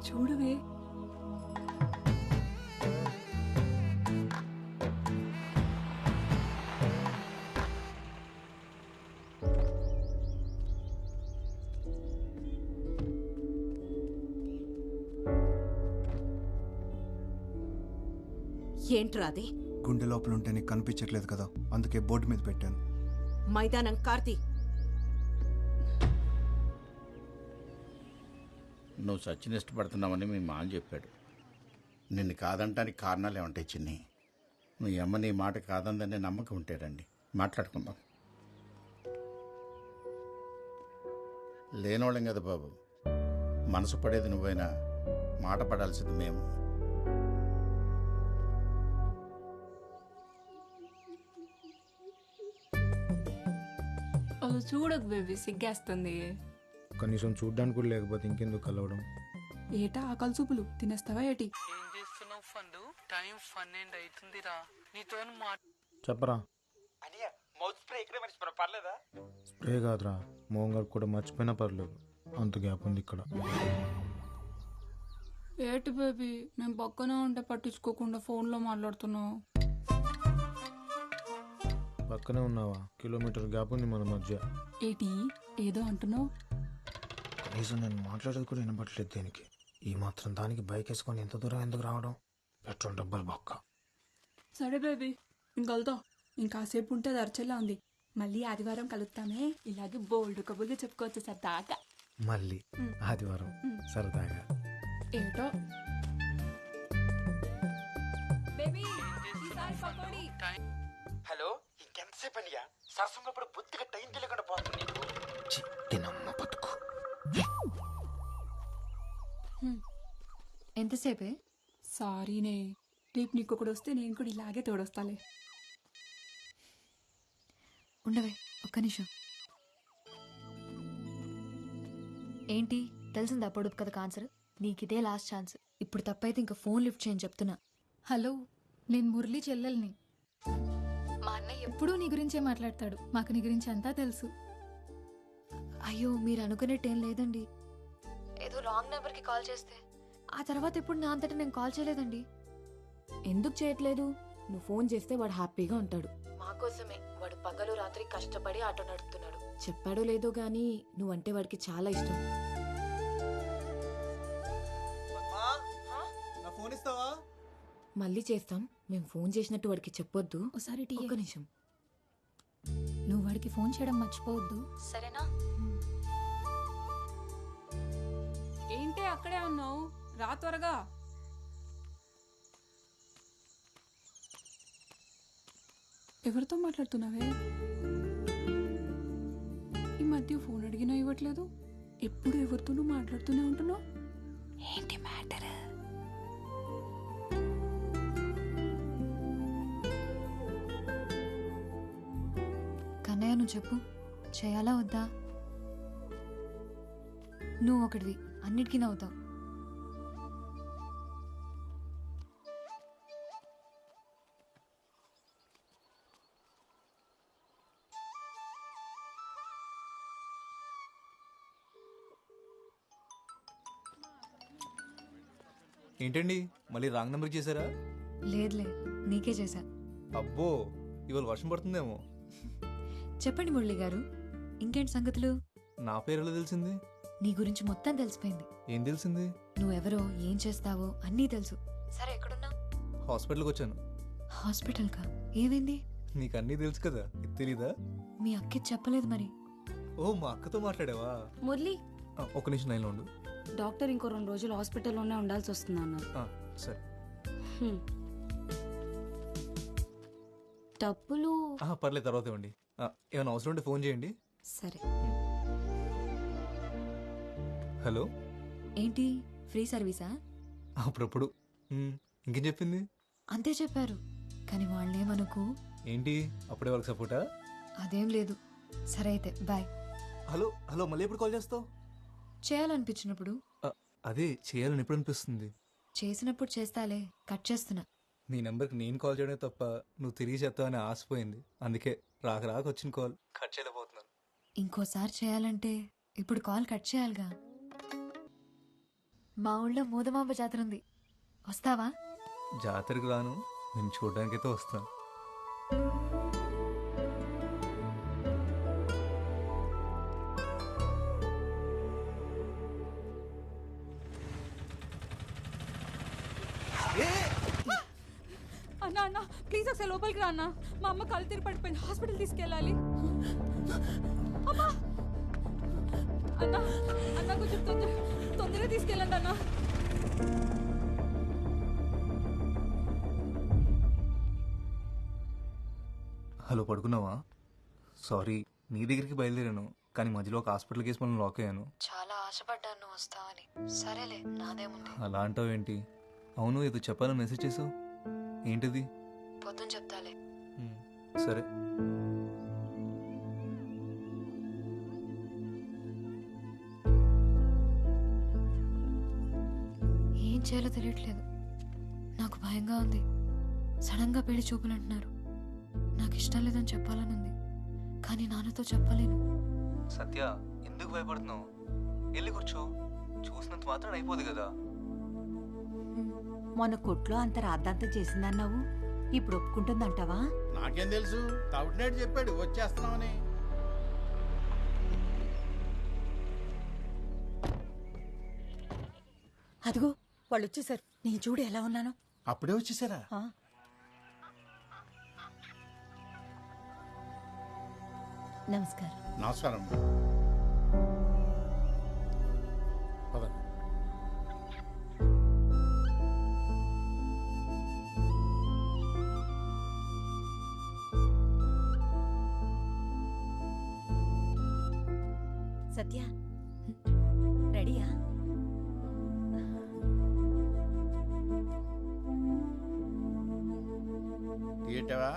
చూడువే. ఏంట్రా అది? గుండె లోపల ఉంటే నీకు కనిపించట్లేదు కదా, అందుకే బోర్డు మీద పెట్టాను. మైదానం కార్తీ. నువ్వు సచిన్ ఇష్టపడుతున్నావని మీ మామ చెప్పాడు. నిన్ను కాదంటానికి కారణాలు ఏమంటాయి చిన్ని? మీ అమ్మ నీ మాట కాదందనే నమ్మకం ఉంటాడండి. మాట్లాడుకుందాం. లేనోళ్ళం కదా బాబు, మనసు పడేది నువ్వైనా మాట పడాల్సింది మేము. చూడకు బేబీ, సిగ్గేస్తుంది. కనీసం చూడ్డానికి కూడా లేకపోతే ఇంకెందుకు కలవడం? ఏటా ఆకలి చూపులు తినేస్తావా ఏటి? ఏం చేస్తున్నావు ఫండు? టైం 12 అవుతుందిరా. నీతో చెప్పరా. పర్లేదా? స్ప్రే కాదురా, మోహన్ గారు కూడా మర్చిపోయినా పర్లేదు, అంత గ్యాప్ ఉంది ఇక్కడ. ఏటి బేబీ, మేము పక్కనే ఉంటే పట్టించుకోకుండా ఫోన్లో మాట్లాడుతున్నావు. పక్కనే ఉన్నావా? కిలోమీటర్ గ్యాప్ ఉంది మన మధ్య. ఏటి ఏదో అంటున్నావు? కనీసం నేను మాట్లాడేది కూడా వినపట్లేదు దేనికి. ఈ మాత్రం దానికి బైక్ వేసుకొని ఎంత దూరం ఎందుకు రావడం? పెట్రోల్ డబ్బులు బొక్క. సరే బేబీ, ఇంకలుతా. ఇంకాసేపు ఉంటే అది అర్చలా ఉంది. మళ్ళీ ఆదివారం కలుస్తామే, ఇలాగే బోల్డ్ కబుర్లు చెప్పుకోవచ్చు సరదాగా. మళ్ళీ ఆదివారం సరదాగా. ఏటో హలో, ఇంకెంతసేపు అనియా? సరసంగా బుద్ధిగా టైం తెలియకుండా పోతుంది నీకు. చిట్టినమ్మ బతుకు. ఎంతసేపే? సారీనే, రేపు నీకు ఒకడు వస్తే నేను కూడా ఇలాగే తోడొస్తాలే. ఉండవే ఒక్క నిమిషం. ఏంటి తెలిసిందా పొడుపు కథ ఆన్సర్? నీకిదే last chance. ఇప్పుడు తప్పైతే ఇంకా ఫోన్ లిఫ్ట్ చేయని చెప్తున్నా. హలో, నేను మురళి చెల్లెల్ని. మా అన్నయ్య ఎప్పుడూ నీ గురించే మాట్లాడతాడు. మాకు నీ గురించి అంతా తెలుసు. అయ్యో, మీరు అనుకునేట్టేం లేదండి. ఏదో రాంగ్ నెంబర్కి కాల్ చేస్తే ఆ తర్వాత ఎప్పుడు నా అంతటా నేను కాల్ చేయలేదండి. ఎందుకు చేయట్లేదు? నువ్వు ఫోన్ చేస్తే వాడు హ్యాపీగా ఉంటాడు. మా కోసమే వాడు పగలు రాత్రి కష్టపడి ఆటో నడుపుతున్నాడు. చెప్పాడో లేదో గానీ నువ్వంటే వాడికి చాలా ఇష్టం. నా ఫోన్ ఇస్తావా? మళ్ళీ చేస్తాం. మేము ఫోన్ చేసినట్టు వాడికి చెప్పొద్దు. ఒకసారి ఒక్క నిమిషం. నువ్వు వాడికి ఫోన్ చేయడం మర్చిపోవద్దు, సరేనా? ఏంటి అక్కడే ఉన్నావు? రా త్వరగా. ఎవరితో మాట్లాడుతున్నావే? ఈ మధ్య ఫోన్ అడిగినా ఇవ్వట్లేదు. ఎప్పుడు ఎవరితోనూ మాట్లాడుతూనే ఉంటున్నావు. ఏంటి మ్యాటర్? కన్నయ్య, నువ్వు చెప్పు, చేయాలా వద్దా? నువ్వు ఒకటివి, అన్నిటికీ నవ్వుతావు. ఏంటండి మళ్ళీ రాంగ్ నెంబర్ చేశారా? లేదులే, నీకే చేశా. అబ్బో, ఇవాళ వర్షం పడుతుందేమో. చెప్పండి మురళి గారు, ఇంకేంటి సంగతులు? నా పేరు ఎలా తెలిసింది? నీ గురించి మొత్తం తెలిసిపోయింది. ఏం తెలిసింది? నువ్వెవరో, ఏం చేస్తావో అన్నీ తెలుసు. సరే, ఎక్కడున్నా? హాస్పిటల్కి వచ్చాను. హాస్పిటల్కా? ఏమైంది? నీకు అన్నీ తెలుసు కదా, ఇది తెలీదా? మీ అక్కి చెప్పలేదు మరి. ఓ, మా అక్కతో మాట్లాడావా? మురళి, ఒక నిమిషం లైన్లో ఉండు. డాక్టర్ ఇంకో 2 రోజులు హాస్పిటల్లోనే ఉండాల్సి వస్తుంది అన్నారు. సరే. డబ్బులు పర్లేదు, తర్వాత ఇవ్వండి. ఏమైనా అవసరం ఉంటే ఫోన్ చేయండి. సరే. హలో, ఏంటి ఫ్రీ సర్వీసా? అప్పుడప్పుడు. ఇంకేం చెప్పింది? అంతే చెప్పారు, కానీ వాళ్ళేమనుకు. ఏంటి అప్పుడే వాళ్ళకి సపోర్టా? అదేం లేదు. సరే అయితే బాయ్. హలో హలో, మళ్ళీ ఎప్పుడు కాల్ చేస్తావు? చేయాలనిపించినప్పుడు. అదే, చేయాలని ఎప్పుడు అనిపిస్తుంది? చేసినప్పుడు చేస్తాలే, కట్ చేస్తున్నా. నీ నెంబర్కి నేను కాల్ చేయడమే తప్ప నువ్వు తిరిగి చేస్తావని ఆశపోయింది. అందుకే రాక వచ్చిన కాల్ కట్ చేయలేకపోతున్నాను. ఇంకోసారి చేయాలంటే ఇప్పుడు కాల్ కట్ చేయాలిగా. మా ఊళ్ళో మోదమాంబ జాతర ఉంది, వస్తావా? జాతరకు రాను, నేను చూడడానికైతే వస్తాను. ప్లీజ్ ఒకసారి లోపలికి రా అన్న. మా అమ్మ కళ్ళు తిరిగి పడిపోయింది, హాస్పిటల్ తీసుకెళ్ళాలి. అమ్మా అన్న, అన్న కొంచెం తొందరగా తీసుకెళ్ళండి అన్న. హలో, పడుకున్నావా? సారీ, నీ దగ్గరికి బయలుదేరాను, కానీ మధ్యలో ఒక హాస్పిటల్ కేసు మనం లాక్ అయ్యాను. చాలా ఆశపడ్డాను నువ్వు వస్తావని. సరేలే, నాదేముంది. అలా అంటావేంటి? అవును, ఏదో చెప్పాలని మెసేజ్ చేసావు, ఏంటిది? పొద్దున చెప్తాలే. సరే. ఏం చేయాలో తెలియట్లేదు. నాకు భయంగా ఉంది. సడన్గా పెళ్లి చూపులు అంటున్నారు. నాకు ఇష్టం లేదని చెప్పాలని ఉంది, కానీ నాన్నతో చెప్పలేను. సత్య, ఎందుకు భయపడుతున్నావు? వెళ్ళి కూర్చో, చూసినంత మాత్రం అయిపోదు కదా. మొన్న కొట్లో అంత రాద్దాంతం చేసిందన్నావు, ఇప్పుడు ఒప్పుకుంటుందంటావా? నాకేం తెలుసు, తౌటినాడు చెప్పాడు వచ్చేస్తున్నామని. అదిగో వాళ్ళు వచ్చేసారు. నేను చూడు ఎలా ఉన్నాను. అప్పుడే వచ్చేసారా? నమస్కారం. నమస్కారం. సత్య రెడీయా? ఏంటవా?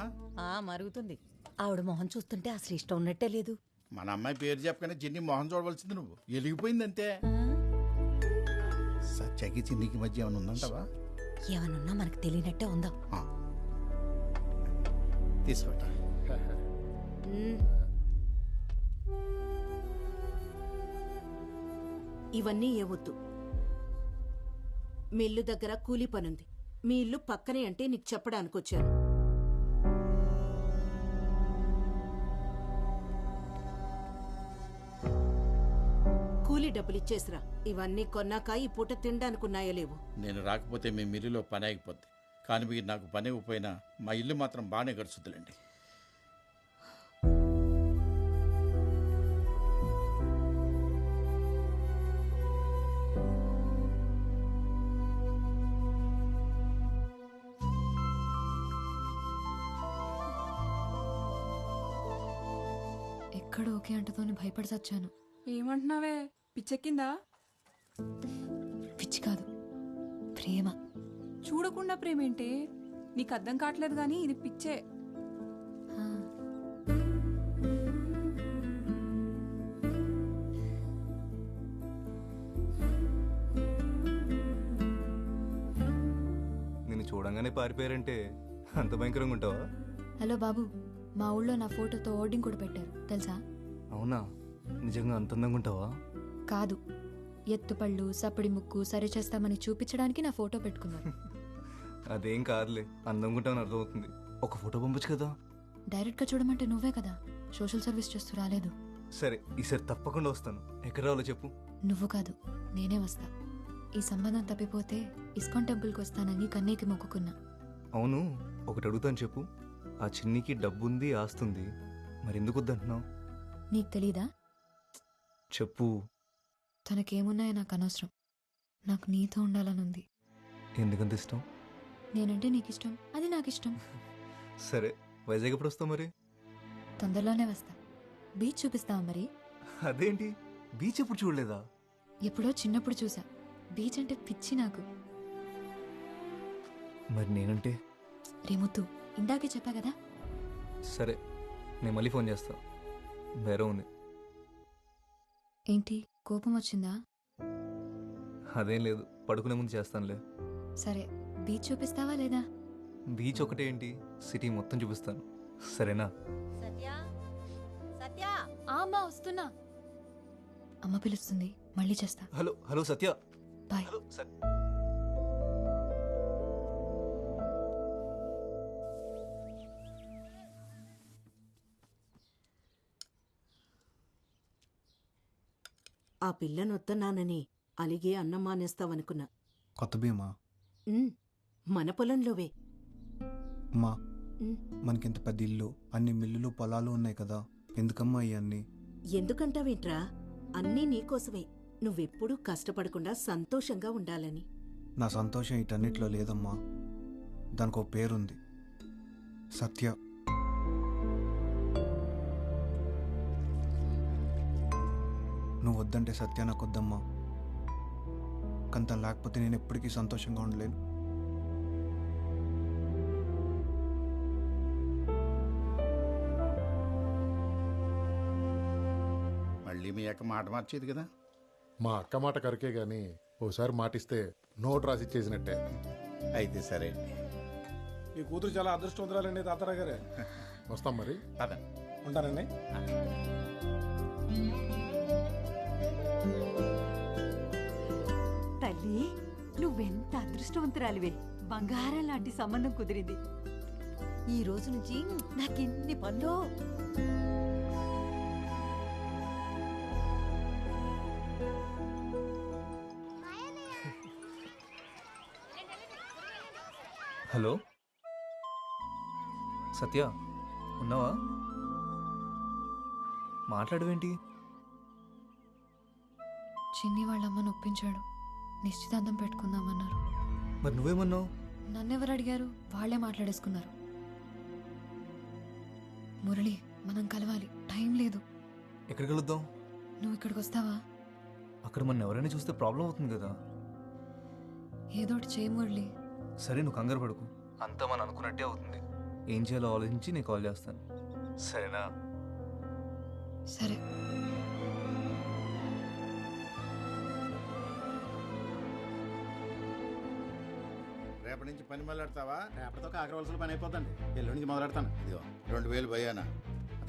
మరుగుతుంది. ఆవిడ మొహం చూస్తుంటే అసలు ఇష్టం ఉన్నట్టే లేదు. మన అమ్మాయి పేరు చెప్పగానే చిన్ని మొహం చూడవలసింది నువ్వు. వెలిగిపోయిందంతే. సత్యకి చిన్నికి మధ్య ఏమైనా ఉందంటావా? ఏమనున్నా మనకు తెలియనట్టే ఉందాం. తీసుకోట. ఇవన్నీ ఏవద్దు. మీ ఇల్లు దగ్గర కూలీ పనుంది. మీ ఇల్లు పక్కనే అంటే నీకు చెప్పడానికి వచ్చాను. కూలీ డబ్బులు ఇచ్చేసిరా. ఇవన్నీ కొన్నాక ఈ పూట తినడానికి ఉన్నాయో లేవు. నేను రాకపోతే మీ మిల్లులో పని ఆగిపోద్ది, కానీ మీరు నాకు పని ఇవ్వకపోయినా మా ఇల్లు మాత్రం బాగానే గడుచుద్దులేండి. ఎక్కడ ఓకే అంటతోని భయపడి చచ్చాను. ఏమంటున్నావే, పిచ్చెక్కిందా? పిచ్చి కాదు, ప్రేమ. చూడకుండా ప్రేమేంటే? నీకు అర్థం కావట్లేదు కానీ ఇది పిచ్చే. నిన్ను చూడంగానే పారిపోయారంటే అంత భయంకరంగా ఉంటావా? హలో బాబు, మా ఊళ్ళో నా ఫోటోతో ఓర్డింగ్ కూడా పెట్టారు తెలుసా? అవునా? నిజంగా అంత అందంగా ఉంటావా? కాదు, ఎత్తుపళ్ళు సప్పడి ముక్కు సరి చేస్తామని చూపించడానికి నా ఫోటో పెట్టుకున్నారు. అదేం కాదులే, అందంగా ఉంటావని అర్థమవుతుంది. ఒక ఫోటో పంపొచ్చు కదా. డైరెక్ట్గా చూడమంటే నువ్వే కదా సోషల్ సర్వీస్ చేస్తూ రాలేదు. సరే, ఈసారి తప్పకుండా వస్తాను. ఎక్కడ రావాలో చెప్పు. నువ్వు కాదు, నేనే వస్తా. ఈ సంబంధం తప్పిపోతే ఇస్కాన్ టెంపుల్కి వస్తానని కన్నీకి మొక్కుకున్నా. అవును, ఒకటి అడుగుతాను చెప్పు. ఆ చిన్నికి డబ్బుంది, ఆస్తుంది, మరెందుకు వద్దంటున్నావు? నీకు తెలీదా? చెప్పు. తనకేమున్నాయో నాకు అనవసరం. నాకు నీతో ఉండాలనుంది. ఎందుకంత ఇష్టం? నేనంటే నీకు ఇష్టం, అది నాకు ఇష్టం. సరే, వైజాగ్ ఎప్పుడు వస్తావు మరి? తొందరలోనే వస్తా. బీచ్ చూపిస్తావా మరి? అదేంటి, బీచ్ ఎప్పుడు చూడలేదా? ఎప్పుడో చిన్నప్పుడు చూసా. బీచ్ అంటే పిచ్చి నాకు. మరి నేనంటే? రేముత్తు, ఇందాకే చెప్పా కదా. సరే, నేను మళ్ళీ ఫోన్ చేస్తా. వేరే ఉంది. ఏంటి, కోపం వచ్చిందా? అదేం లేదు, పడుకునే ముందు చేస్తానులే. సరే, బీచ్ చూపిస్తావా లేదా? బీచ్ ఒకటే ఏంటి, సిటీ మొత్తం చూపిస్తాను. సరేనా? అమ్మా వస్తున్నా. అమ్మ పిలుస్తుంది, మళ్ళీ చేస్తా. హలో హలో సత్య. బాయ్. హలో ఆ పిల్లనొత్తన్నానని అలిగే అన్నం మానేస్తావనుకున్నా. కొత్త భీమా? మన పొలంలోవే. అమ్మా, మనకింత పెద్ద ఇల్లు, అన్ని మిల్లులు పొలాలు ఉన్నాయి కదా, ఎందుకమ్మా ఇవన్నీ? ఎందుకంటావేంట్రా? అన్నీ నీకోసమే. నువ్వెప్పుడూ కష్టపడకుండా సంతోషంగా ఉండాలని. నా సంతోషం ఇటన్నిటిలో లేదమ్మా. దానికి ఒక పేరుంది, సత్య. నువ్వు వద్దంటే సత్య నాకు వద్దమ్మా. కానీ తను లేకపోతే నేను ఎప్పటికీ సంతోషంగా ఉండలేను. మళ్ళీ మీ అక్క మాట మార్చేది కదా. మా అక్క మాట కరికే గాని ఓసారి మాటిస్తే నోట్ రాసి చేసినట్టే. అయితే సరే. ఈ కూతురు చాలా అదృష్టవంతురాలండి తాతారా గారే. వస్తాం మరి. అదే ఉంటానండి. తల్లి, నువ్వెంత అదృష్టవంతురాలివే. బంగారం లాంటి సంబంధం కుదిరింది. ఈ రోజు నుంచి నాకెన్ని పనులు. హలో సత్య, ఉన్నావా? మాట్లాడవేంటి? చిన్ని వాళ్ళ అమ్మను ఒప్పించాడు, నిశ్చితార్థం పెట్టుకుందామన్నారు. మరి నువ్వేమన్నావు? నన్నెవరు అడిగారు? వాళ్లే మాట్లాడేసుకున్నారు. మురళి, మనం కలవాలి, టైం లేదు. ఎక్కడికి వెళుద్దాం? నువ్వు ఇక్కడికి వస్తావా? అక్కడ మన ఎవరైనా చూస్తే ప్రాబ్లం అవుతుంది కదా. ఏదోటి చేయి మురళి. సరే, నువ్వు కంగారు పడుకు, అంతా మనం అనుకున్నట్టే అవుతుంది. ఏం చేయాలో ఆలోచించి నేను కాల్ చేస్తాను, సరేనా? సరే. రేపటి నుంచి పని మొదలెడతావా? రేపటితో కాకరవలసిన పని అయిపోతుంది. ఎల్లుండి నుంచి మొదలెడతాను. ఇదిగో 2000 భయానా.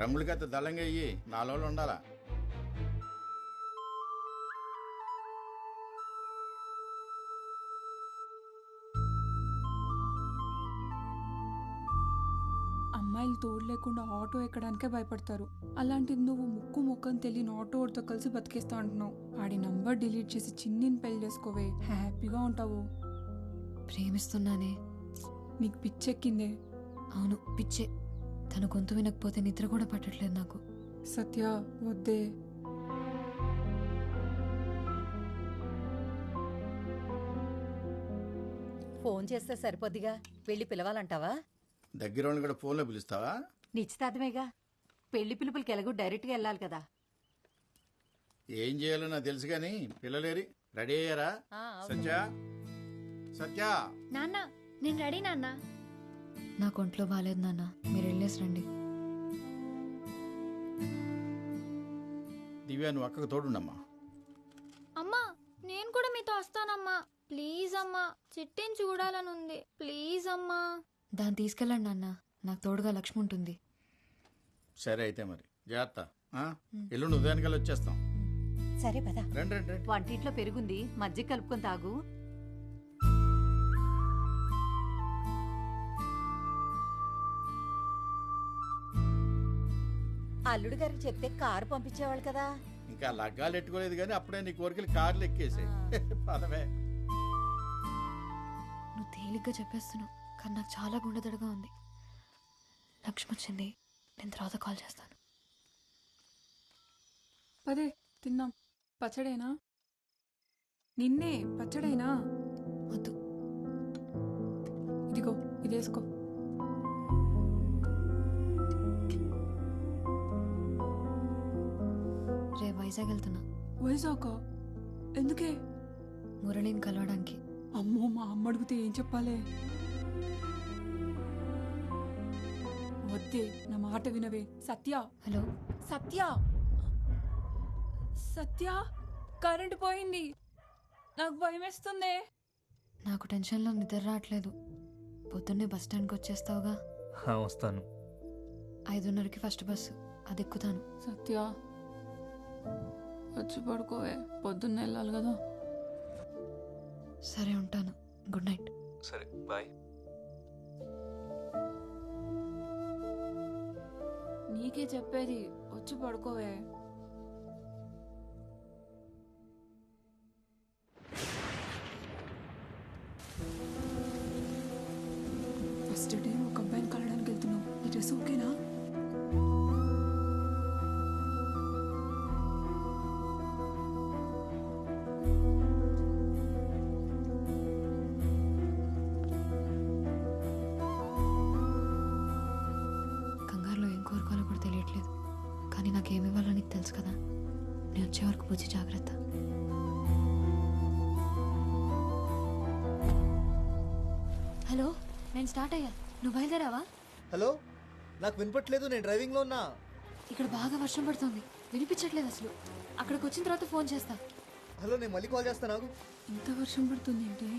రంగులకైతే దళంగా అయ్యి 4 రోజులు ఉండాలా. అమ్మాయిలు తోడు లేకుండా ఆటో ఎక్కడానికే భయపడతారు. అలాంటిది నువ్వు ముక్కు ముఖం తెలియని ఆటోతో కలిసి బతికేస్తా అంటున్నావు. ఆడి నంబర్ డిలీట్ చేసి చిన్నిని పెళ్లి చేసుకోవే, హ్యాపీగా ఉంటావు. ప్రేమిస్తున్నానే. నీకు పిచ్చెక్కిందే? అవును, పిచ్చే. తన గొంతు వినకపోతే నిద్ర కూడా పట్టట్లేదు నాకు. సత్య, వద్దే. ఫోన్ చేస్తే సరిపోద్దిగా. వెళ్ళి పిలవాలంటావా? దగ్గర వాళ్ళని కూడా ఫోన్లో పిలుస్తావా? నిశ్చితార్థమేగా. పెళ్లి పిలుపులకి ఎలాగో డైరెక్ట్గా వెళ్ళాలి కదా. ఏం చేయాలో నాకు తెలుసు కానీ పిల్లలేరి రెడీ అయ్యారా? సత్య, సత్య. నాన్న, నేను రెడీ నాన్న. నాకు ఒంట్లో బాగాలేదు నాన్న, మీరు వెళ్ళేసి రండి. దివ్య, నువ్వు అక్కకు తోడుండమ్మా. అమ్మా, నేను కూడా మీతో వస్తానమ్మా. ప్లీజ్ అమ్మా, చిట్టిని చూడాలనుంది. ప్లీజ్ అమ్మా. దాన్ని తీసుకెళ్ళండి నాన్న, నాకు తోడుగా లక్ష్మి ఉంటుంది. సరే అయితే మరి జాగ్రత్త. ఎల్లుండి ఉదయానికల్లా వచ్చేస్తాం. సరే పద. రండి రండి రండి. వంటింట్లో పెరుగుంది, మజ్జిగ కలుపుకొని తాగు. అల్లుడు గారికి చెప్తే కారు పంపించేవాళ్ళు కదా. ఇంకా లగ్గాలు ఎట్టుకోలేదు కానీ అప్పుడే నీ కోరికలు కార్లు ఎక్కేసాయి. పదవే. నువ్వు తేలిగ్గా చెప్పేస్తున్నావు, కానీ నాకు చాలా గుండెదడగా ఉంది. లక్ష్మి వచ్చింది, నేను తర్వాత కాల్ చేస్తాను. పదే, తిన్నాం. పచ్చడేనా? నిన్నే పచ్చడేనా? వద్దు. ఇదిగో, ఇది వేసుకో. రే వైజాగ్ వెళ్తున్నా. వైజాగ్? ఎందుకే? మురళిని కలవడానికి. అమ్మో, మా అమ్మ అడిగితే ఏం చెప్పాలే? వద్దే, నా మాట వినవే. సత్య. హలో సత్య. సత్య, కరెంటు పోయింది. నాకు భయం వేస్తుంది. నాకు టెన్షన్లో నిద్ర రావట్లేదు. పొద్దున్నే బస్ స్టాండ్కి వచ్చేస్తావుగా? వస్తాను. 5:30కి ఫస్ట్ బస్సు, అది ఎక్కుతాను. సత్య, వచ్చి పడుకోవే, పొద్దున్న వెళ్ళాలి కదా. సరే, ఉంటాను. Good night. సరే, బాయ్. నీకే చెప్పేది, వచ్చి పడుకోవే. ఫస్ట్ డే ఒక అబ్బాయిని కలవడానికి వెళ్తున్నా. వచ్చి జాగ్రత్త. హలో, నేను స్టార్ట్ అయ్యా. నువ్వు బయలుదేరావా? హలో, నాకు వినపట్లేదు, నేను డ్రైవింగ్లో ఉన్నా. ఇక్కడ బాగా వర్షం పడుతుంది, వినిపించట్లేదు అసలు. అక్కడికి వచ్చిన తర్వాత ఫోన్ చేస్తా. హలో, నేను మళ్ళీ కాల్ చేస్తాను నాకు. ఇంత వర్షం పడుతుంది ఏంటి?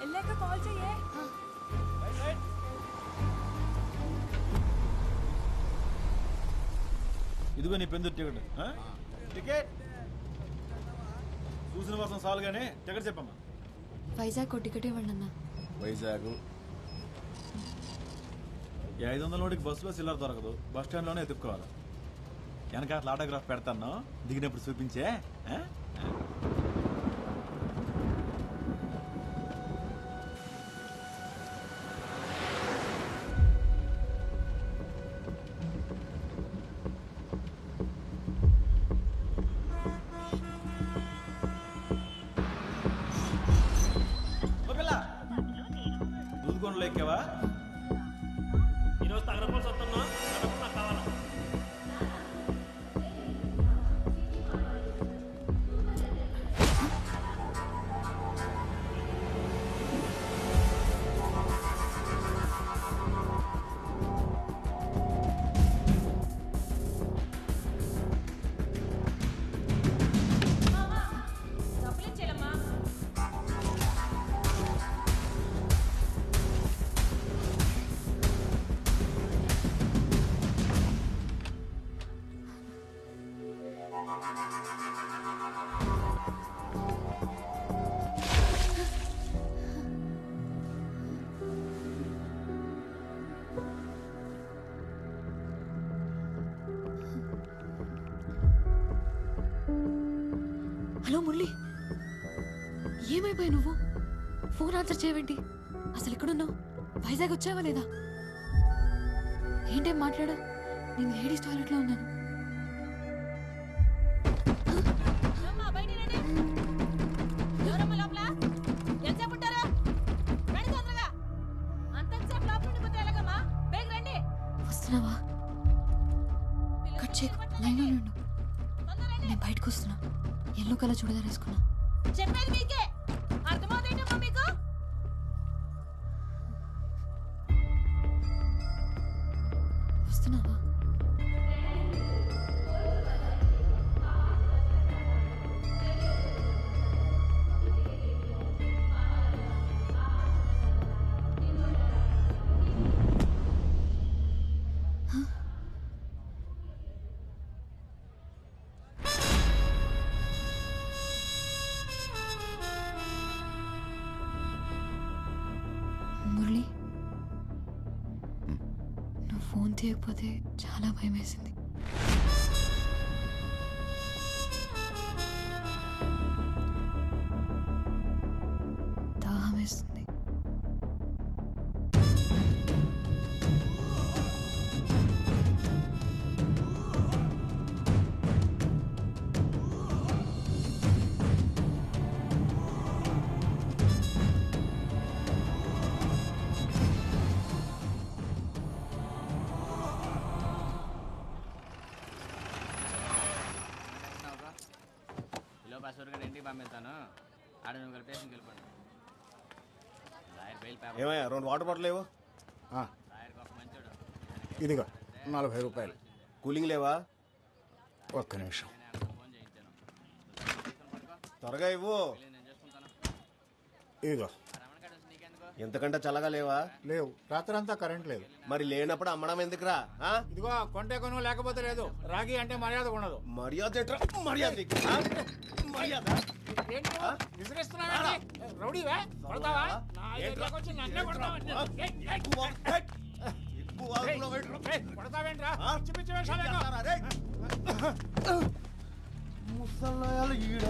వెళ్ళాక కాల్ చెయ్యే. ఇదిగో నీ పెందు టికెట్. టికెట్ చూసిన వర్షం చాలు కానీ టికెట్ చెప్పమ్మా. వైజాగ్ టికెట్ ఇవ్వండి అన్న. వైజాగ్ 500 నోటికి బస్సులో సిల్లర్ దొరకదు, బస్ స్టాండ్లోనే ఎత్తుక్కోవాలి. వెనక అట్లా ఆటోగ్రాఫ్ పెడతాను, దిగినప్పుడు చూపించే. దూదుకొండలో ఎక్కావా? ఈరోజు తగరపల్సి వస్తున్నా, నాకు కావాలా? హలో మురళి, ఏమైపోయావు నువ్వు? ఫోన్ ఆన్సర్ చేయవేంటి? అసలు ఎక్కడున్నావు? వైజాగ్ వచ్చావా లేదా? ఏంటేం మాట్లాడా? నేను లేడీస్ టాయిలెట్లో ఉన్నాను. వస్తున్నావా? కట్ చేయకు, లైన్లో ఉండు. నేను బయటకు వస్తున్నా. ఎల్లో కలర్ చూడదా వేసుకున్నా. చెప్పేది మీకే అర్థమవుతుందమ్మా మీకు? వస్తున్నావా? మురళి, నువ్వు ఫోన్ తీయకపోతే చాలా భయం వేసింది. దాహం వేస్తుంది. ఇంటికి పంపిస్తాను, ఆడ నువ్వు కలిపేసి వెళ్ళిపోండి. ఏమయ్యా 2 వాటర్ బాటిల్ లేవు? ఇదిగో 40 రూపాయలు. కూలింగ్ లేవా? ఒక్క నిమిషం. త్వరగా ఇవ్వు. ఇదిగో. ఎంతకంటే చల్లగా లేవా? లేవు, రాత్రంతా కరెంట్ లేదు. మరి లేనప్పుడు అమ్మడం ఎందుకురా? ఇదిగో కొంటే కొను, లేకపోతే లేదు. రాగి అంటే మర్యాద ఉండదు. మర్యాద ఎట్రా? మర్యాద నీకు? మర్యాద రౌడీవా? కొడతావా? కొడతావేంట్రా? ముసలాయాలు ఈడ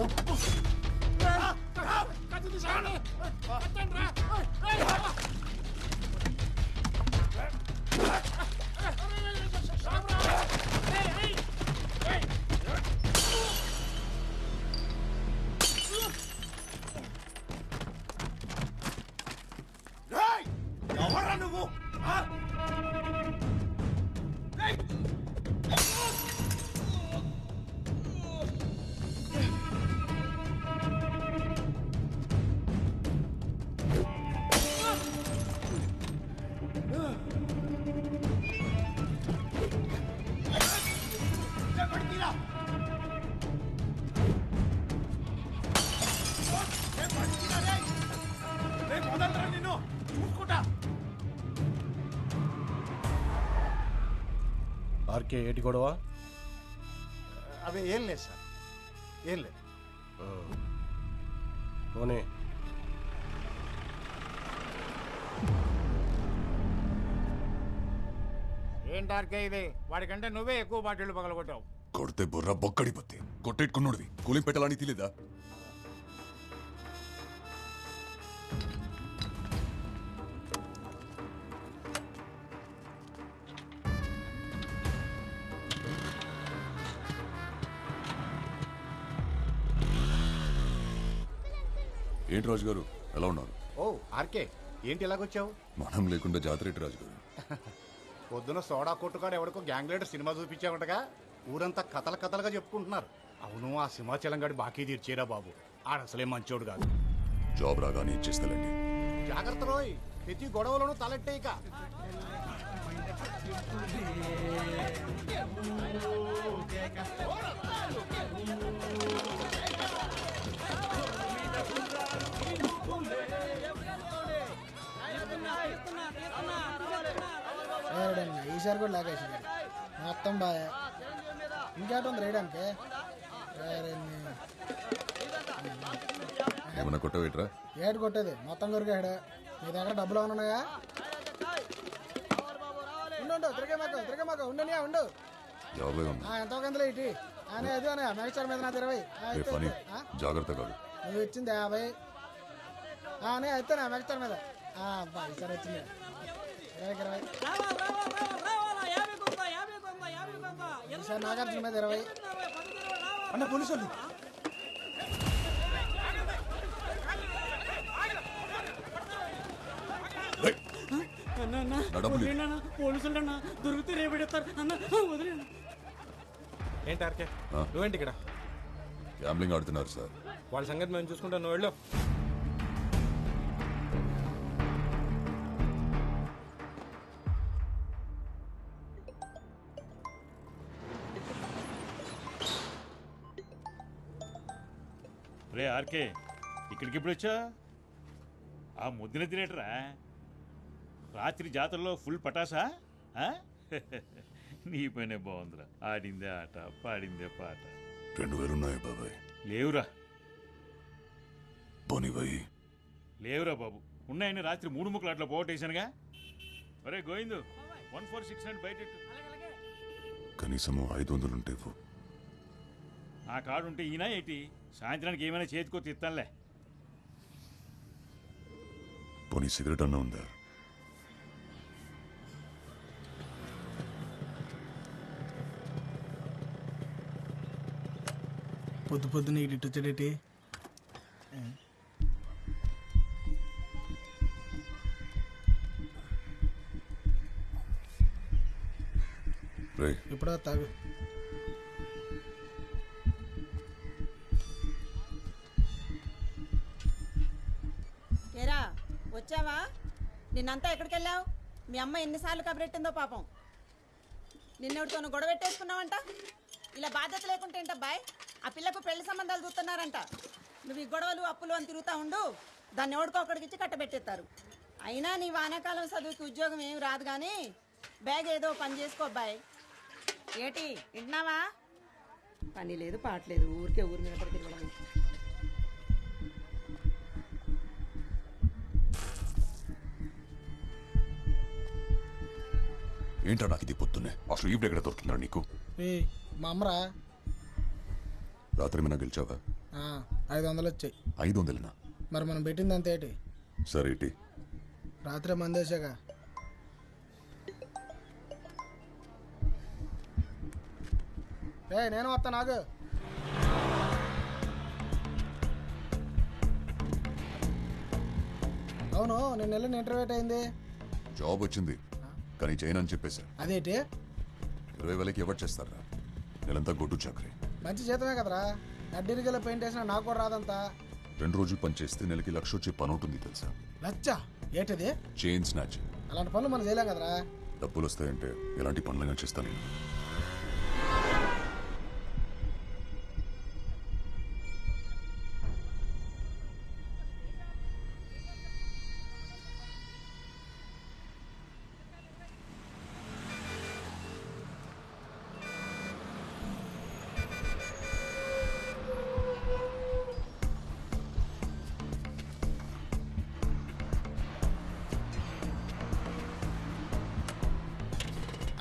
ఎవరన్నా ఆర్కే ఏటి గొడవ? అవి ఏం లేదు సార్, ఏం లేదు. పోనీ. ఏంటి ఆర్కే ఇది? వాడికంటే నువ్వే ఎక్కువ బాటిళ్ళు పగలగొట్టావు. కొడితే బుర్ర బొక్కడిపోతే కొట్టేట్టుకున్నాడువి కూలింగ్ పెట్టాలని తెలీదా? ఏంటి రాజు గారు ఎలా ఉన్నారు? ఓ ఆర్కే, ఏంటి ఇలాగొచ్చావు? మనం లేకుండా జాతర ఏంటి రాజు గారు? పొద్దున సోడా కొట్టుకాడు ఎవడికో గ్యాంగ్ లీడర్ సినిమా చూపించావంటగా, ఊరంతా కథల కథలుగా చెప్పుకుంటున్నారు. అవును, ఆ సింహాచలం గాడి బాకీ తీర్చేరా బాబు, ఆడసలే మంచోడు కాదు. జాబ్ రాగానే ఇచ్చేస్తానండి. జాగ్రత్త రోయ్, ప్రతి గొడవలోనూ తలెట్టే ఇక. ఈసారి కూడా లాగేసి మొత్తం బాగా ఇంకేటుంది రేయడానికి. ఏమన్నా కొట్టవేట్రా? ఏడు కొట్టేది మొత్తం కొరికాడు. నీ దగ్గర డబ్బులు ఉన్నాయా? ఉండు, తిరిగే మాకు ఉండనియా ఉండు. ఎంతో కందులో ఇటీ అనే అది అనే మెగస్టార్ మీద నా 20. జాగ్రత్త కాదు, నువ్వు ఇచ్చింది 50 అనే అయితే నా మెగస్టార్ మీద ఈసారి వచ్చింది 20. ఈసారి నాగార్జున మీద 20. అన్న పోలీసు వాళ్ళు పోలీసులు దొరికితే రేపెడతారు అన్న, వదిలేను. ఏంటి ఆర్కే, నువ్వేంటి ఇక్కడ? గ్యాంబ్లింగ్ ఆడుతున్నారు సార్. వాళ్ళ సంగతి మేము చూసుకుంటాం, నువ్వు వెళ్ళు. రే ఆర్కే, ఇక్కడికి ఎప్పుడు వచ్చా? ఆ ముద్దున తినేటరా? రాత్రి జాతరలో ఫుల్ పటాసా? నీ పనే బాగుందిరా. ఆడిందే ఆట, పాడిందే పాట. 2000 ఉన్నాయి బాబాయ్. లేవురా. పోనివ్వయి. లేవురా బాబు, ఉన్నాయని రాత్రి 3 ముక్కలు అట్లా పోగొట్టేశానుగా. ఒరే గోవిందు, 146 బయట కనీసం 500 ఉంటే ఆ కార్డు ఉంటే ఈయన ఏంటి? సాయంత్రానికి ఏమైనా చేతికో తిత్తానులే. పోనీ సిగరెట్ అన్నా ఉందా? పొద్దున ఇటు వచ్చాడేటి? ఇప్పుడు తాగు. ఏరా వచ్చావా? నిన్నంతా ఎక్కడికి వెళ్ళావు? మీ అమ్మ ఎన్నిసార్లు కబరెట్టిందో పాపం. నిన్నెవడితోనూ గొడవ పెట్టేసుకున్నావంట. ఇలా బాధ్యత లేకుంటే ఏంటబ్బాయ్? ఆ పిల్లకు పెళ్లి సంబంధాలు చూస్తున్నారంట. నువ్వు ఈ గొడవలు అప్పులు అని తిరుగుతా ఉండు, దాన్ని ఎవడికో ఒకడికి ఇచ్చి కట్టబెట్టేస్తారు. అయినా నీ వానాకాలం చదువుకి ఉద్యోగం ఏమి రాదు కానీ బ్యాగ్ ఏదో పని చేసుకో అబ్బాయి. ఏటి వింటున్నావా? పని లేదు పాటలేదు, ఊరికే ఊరి మీద పడి తిరగడం. ఏంటో నాకు ఇది పొద్దున్నే అసలు ఈవిడ ఎక్కడ దొరుకుతుందా నీకు? మా అమ్మరా. రాత్రి ఏమైనా గెలిచావా? 500 వచ్చాయి. 500? మరి మనం పెట్టింది అంత ఏంటి? సరే ఏంటి? రాత్రి మందేశాగా. నేను వస్తా. నాకు అవును, నేను వెళ్ళిన ఇంటర్వ్యూ అయింది. జాబ్ వచ్చింది కానీ చేయను అని చెప్పేశా. అదేంటి? 20,000కి ఎవరు చేస్తారా? నెలంతా గొడ్డు చాకరీ. మంచి జీతమే కదరా. అడ్డీరిగల పెయింట్ వేసినా నాకు కూడా రాదంతా. 2 రోజులు పని చేస్తే నెలకి 1,00,000 వచ్చే పని ఉంటుంది తెలుసా? లచ్చ ఏంటిది? Chain snatch. అలాంటి పనులు మనం చేయలేం కదరా. డబ్బులు వస్తాయంటే ఎలాంటి పనులైనా చేస్తాను నేను.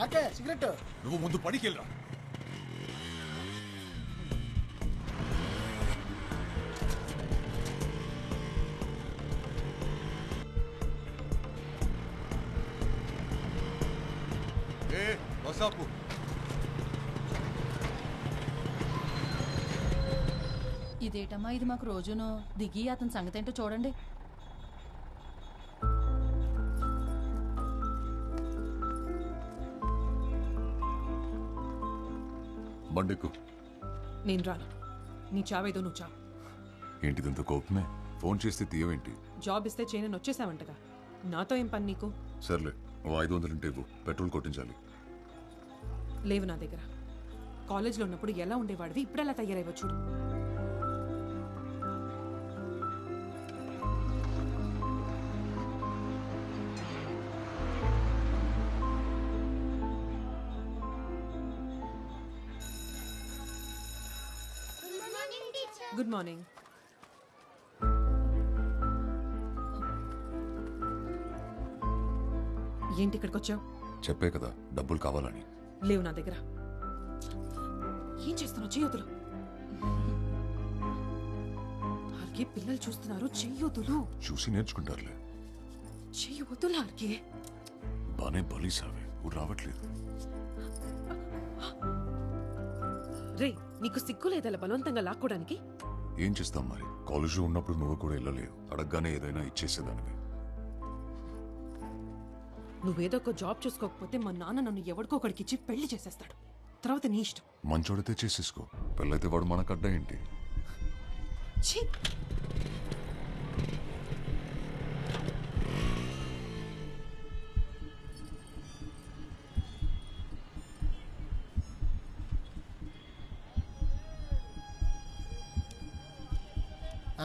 ఆకే సిగరెట్. నువ్వు ముందు పడికెళ్ళరా. వసాపు ఇదేటమ్మా ఇది మాకు రోజును దిగి అతని సంగతి ఏంటో చూడండి. బండెక్కు. నేను రాను. నీ చావేదో నువ్వు చావు. ఏంటిదంత కోపమే? ఫోన్ చేస్తే తీయవేంటి? జాబ్ ఇస్తే చేయనని వచ్చేసావంటగా. నాతో ఏం పని నీకు? సర్లే, ఓ 500 ఉంటే ఇవ్వు, పెట్రోల్ కొట్టించాలి. లేవు నా దగ్గర. కాలేజ్లో ఉన్నప్పుడు ఎలా ఉండేవాడివి, ఇప్పుడు ఎలా తయారైవో చూడు. Good morning. ఏంటి ఇక్కడికి వచ్చావు? చెప్పే కదా డబ్బులు కావాలని. లేవు నా దగ్గర. ఏం చేస్తున్నావు? చెయ్యొద్దులు. ఆర్కే పిల్లలు చూస్తున్నారు. చెయ్యొద్దులు. చూసి నేర్చుకుంటారులే. చెయ్యొద్దులు ఆర్కే. బానే బలీసావే, ఊరు రావట్లేదు. రే, నీకు సిగ్గు లేదలా బలవంతంగా లాక్కోడానికి? ఏం చేస్తాం మరి, కాలేజ్లో ఉన్నప్పుడు నువ్వు కూడా వెళ్ళలేవు. అడగగానే ఏదైనా ఇచ్చేసేదానివి. నువ్వేదో ఒక జాబ్ చూసుకోకపోతే మా నాన్న నన్ను ఎవరికో ఒకడికి ఇచ్చి పెళ్లి చేసేస్తాడు. తర్వాత నీ ఇష్టం. మంచోడితే చేసేసుకో, పెళ్ళైతే వాడు మనకడ్డ ఏంటి? ఛీ!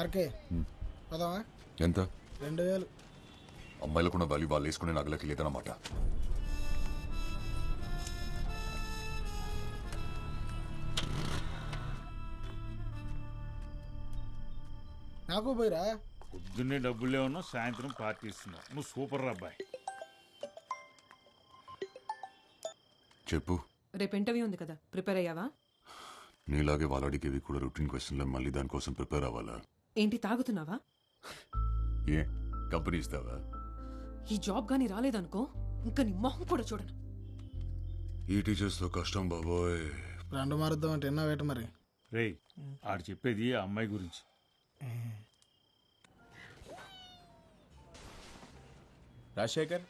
ఆర్కే పదవా? ఎంత? 2000. అమ్మాయిలకున్న వాల్యూ వాళ్ళు వేసుకునే నగలకి లేదన్నమాట. నాకు పోయిరా. పొద్దున్నే డబ్బులే ఉన్నావు, సాయంత్రం పార్టీ ఇస్తున్నావు. నువ్వు సూపర్ అబ్బాయి. చెప్పు. రేపు ఇంటర్వ్యూ ఉంది కదా, ప్రిపేర్ అయ్యావా? నీలాగే వాళ్ళు అడిగేవి కూడా రొటీన్ క్వశ్చన్లో మళ్ళీ దానికోసం ప్రిపేర్ అవ్వాలా? ఏంటి తాగుతున్నావా? ఏ కంపెనీ ఇస్తావా? ఈ జాబ్ గానీ రాలేదనుకో, ఇంకా నీ మొహం కూడా చూడను. ఈ టీచర్స్తో కష్టం బాబోయ్. రెండు మారుద్దాం అంటే ఎన్నా వేట మరి. రేయ్, ఆడు చెప్పేది ఆ అమ్మాయి గురించి. రాజశేఖర్,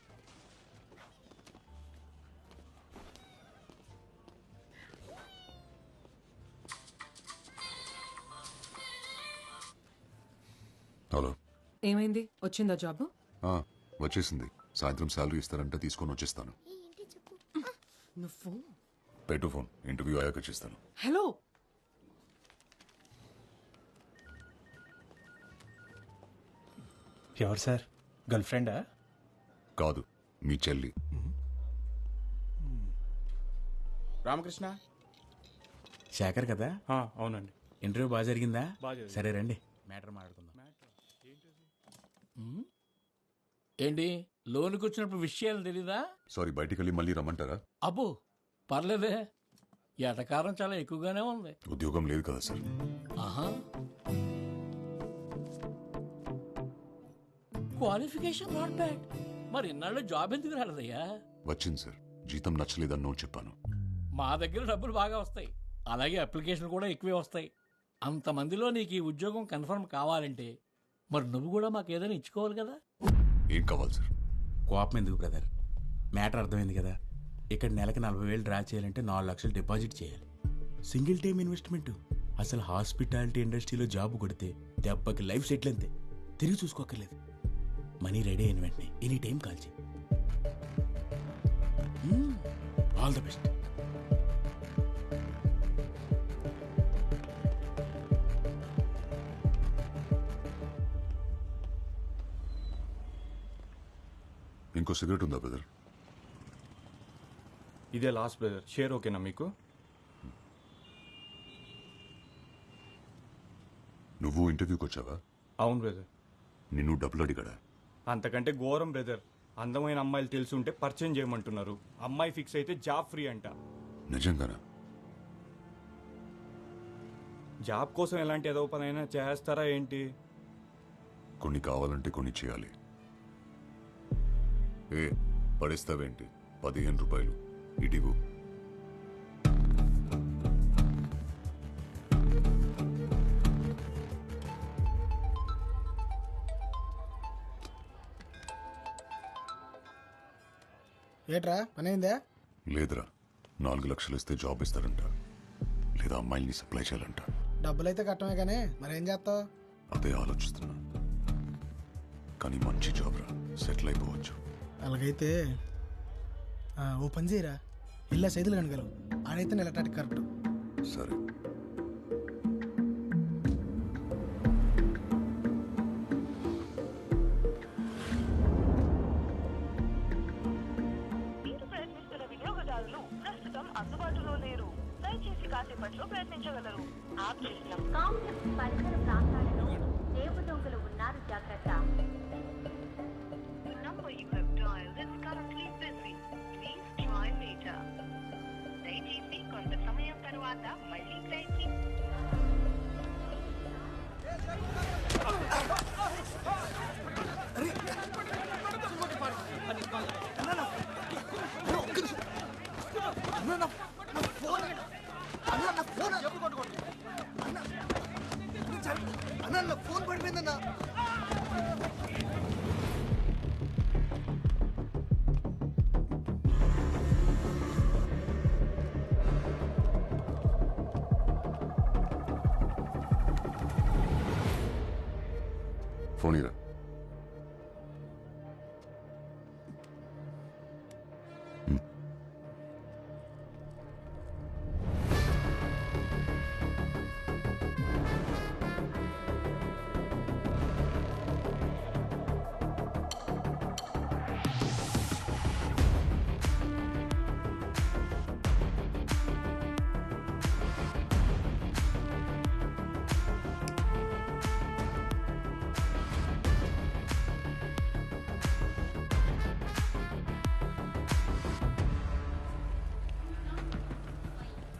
హలో. ఏమైంది? వచ్చిందా జాబ్? వచ్చేసింది. సాయంత్రం శాలరీ ఇస్తారంటే తీసుకొని వచ్చేస్తాను. నువ్వు పెట్టు ఫోన్, ఇంటర్వ్యూ అయ్యాక చేస్తాను. హలో. ఎవరు సార్? గర్ల్ ఫ్రెండా? కాదు, మీ చెల్లి. రామకృష్ణ, శేఖర్ కదా? అవునండి. ఇంటర్వ్యూ బాగా జరిగిందా? బాగా జరిగింది. సరే రండి, మ్యాటర్ మాట్లాడుకుందాం. ఏంటి లోనికి వచ్చినప్పుడు విషయాలు తెలీదా? సారీ, బయటికి వెళ్ళి మళ్ళీ రమ్మంటారా? అబ్బో పర్లేదే, ఎటకారం చాలా ఎక్కువగానే ఉంది. ఉద్యోగం లేదు కదా సార్. ఆహా, క్వాలిఫికేషన్ నాట్ బ్యాడ్. మరి ఇన్నాళ్ళు జాబ్ ఎందుకు రాలేదయ్యా? వచ్చింది సార్, జీతం నచ్చలేదని నో చెప్పాను. మా దగ్గర డబ్బులు బాగా వస్తాయి, అలాగే అప్లికేషన్ కూడా ఎక్కువే వస్తాయి. అంతమందిలో నీకు ఈ ఉద్యోగం కన్ఫర్మ్ కావాలంటే మరి నువ్వు కూడా మాకు ఏదైనా ఇచ్చుకోవాలి కదా. ఏం కావాలి సార్? కోపం ఎందుకు బ్రదర్, మ్యాటర్ అర్థమైంది కదా. ఇక్కడ నెలకి 40,000 డ్రా చేయాలంటే 4 లక్షలు డిపాజిట్ చేయాలి. Single time investment. అసలు హాస్పిటాలిటీ ఇండస్ట్రీలో జాబ్ కొడితే దెబ్బకి లైఫ్ సెటిల్ అంతే, తిరిగి చూసుకోక్కర్లేదు. మనీ రెడీ అయిన వెంటనే ఎనీ టైం కాల్ చేయి. All the best. ఇంకో సిగరెట్ ఉందా బ్రదర్? ఇదే లాస్ట్ బ్రదర్. షేర్ ఓకేనా మీకు? నువ్వు ఇంటర్వ్యూకి వచ్చావా? అవును బ్రదర్. నిన్ను డబ్బులు అడిగాడా? అంతకంటే ఘోరం బ్రదర్. అందమైన అమ్మాయిలు తెలిసి ఉంటే పరిచయం చేయమంటున్నారు. అమ్మాయి ఫిక్స్ అయితే జాబ్ ఫ్రీ అంట. నిజంగానా? జాబ్ కోసం ఎలాంటి ఏదో పనైనా చేస్తారా ఏంటి? కొన్ని కావాలంటే కొన్ని చేయాలి. ఏ పడిస్తావేంటి? 15 రూపాయలు ఇటివు. ఏట్రా పనైందా? లేదురా, 4 లక్షలు ఇస్తే జాబ్ ఇస్తారంట, లేదా అమ్మాయిల్ని సప్లై చేయాలంట. డబ్బులైతే కట్టమే కానీ మరేం చేస్తావు? అదే ఆలోచిస్తున్నా. కానీ మంచి జాబ్ రా, సెటిల్ అయిపోవచ్చు. అలాగైతే ఓ పని చేయరా, ఇల్లా సైదులు కనగలవు. ఆడైతే ఎలక్ట్రానిక్ కరెక్ట్. సరే. మీరు ప్రయత్నిస్తున్న వినియోగదారులు ప్రస్తుతం అందుబాటులో లేరు. దయచేసి కాసేపట్లో ప్రయత్నించగలరు. ఆప్ చేసిన కాంప్లెక్స్ పరిసర ప్రాంతాలలో చేపు దొంగలు ఉన్నారు, జాగ్రత్త. The number you have dialed is currently busy. Please try later. దయచేసి కొంత సమయం తర్వాత మళ్ళీ ప్రయత్నించండి. ఫోన్ పడిపోయిందన్నా. ఫోన్ ఇరా.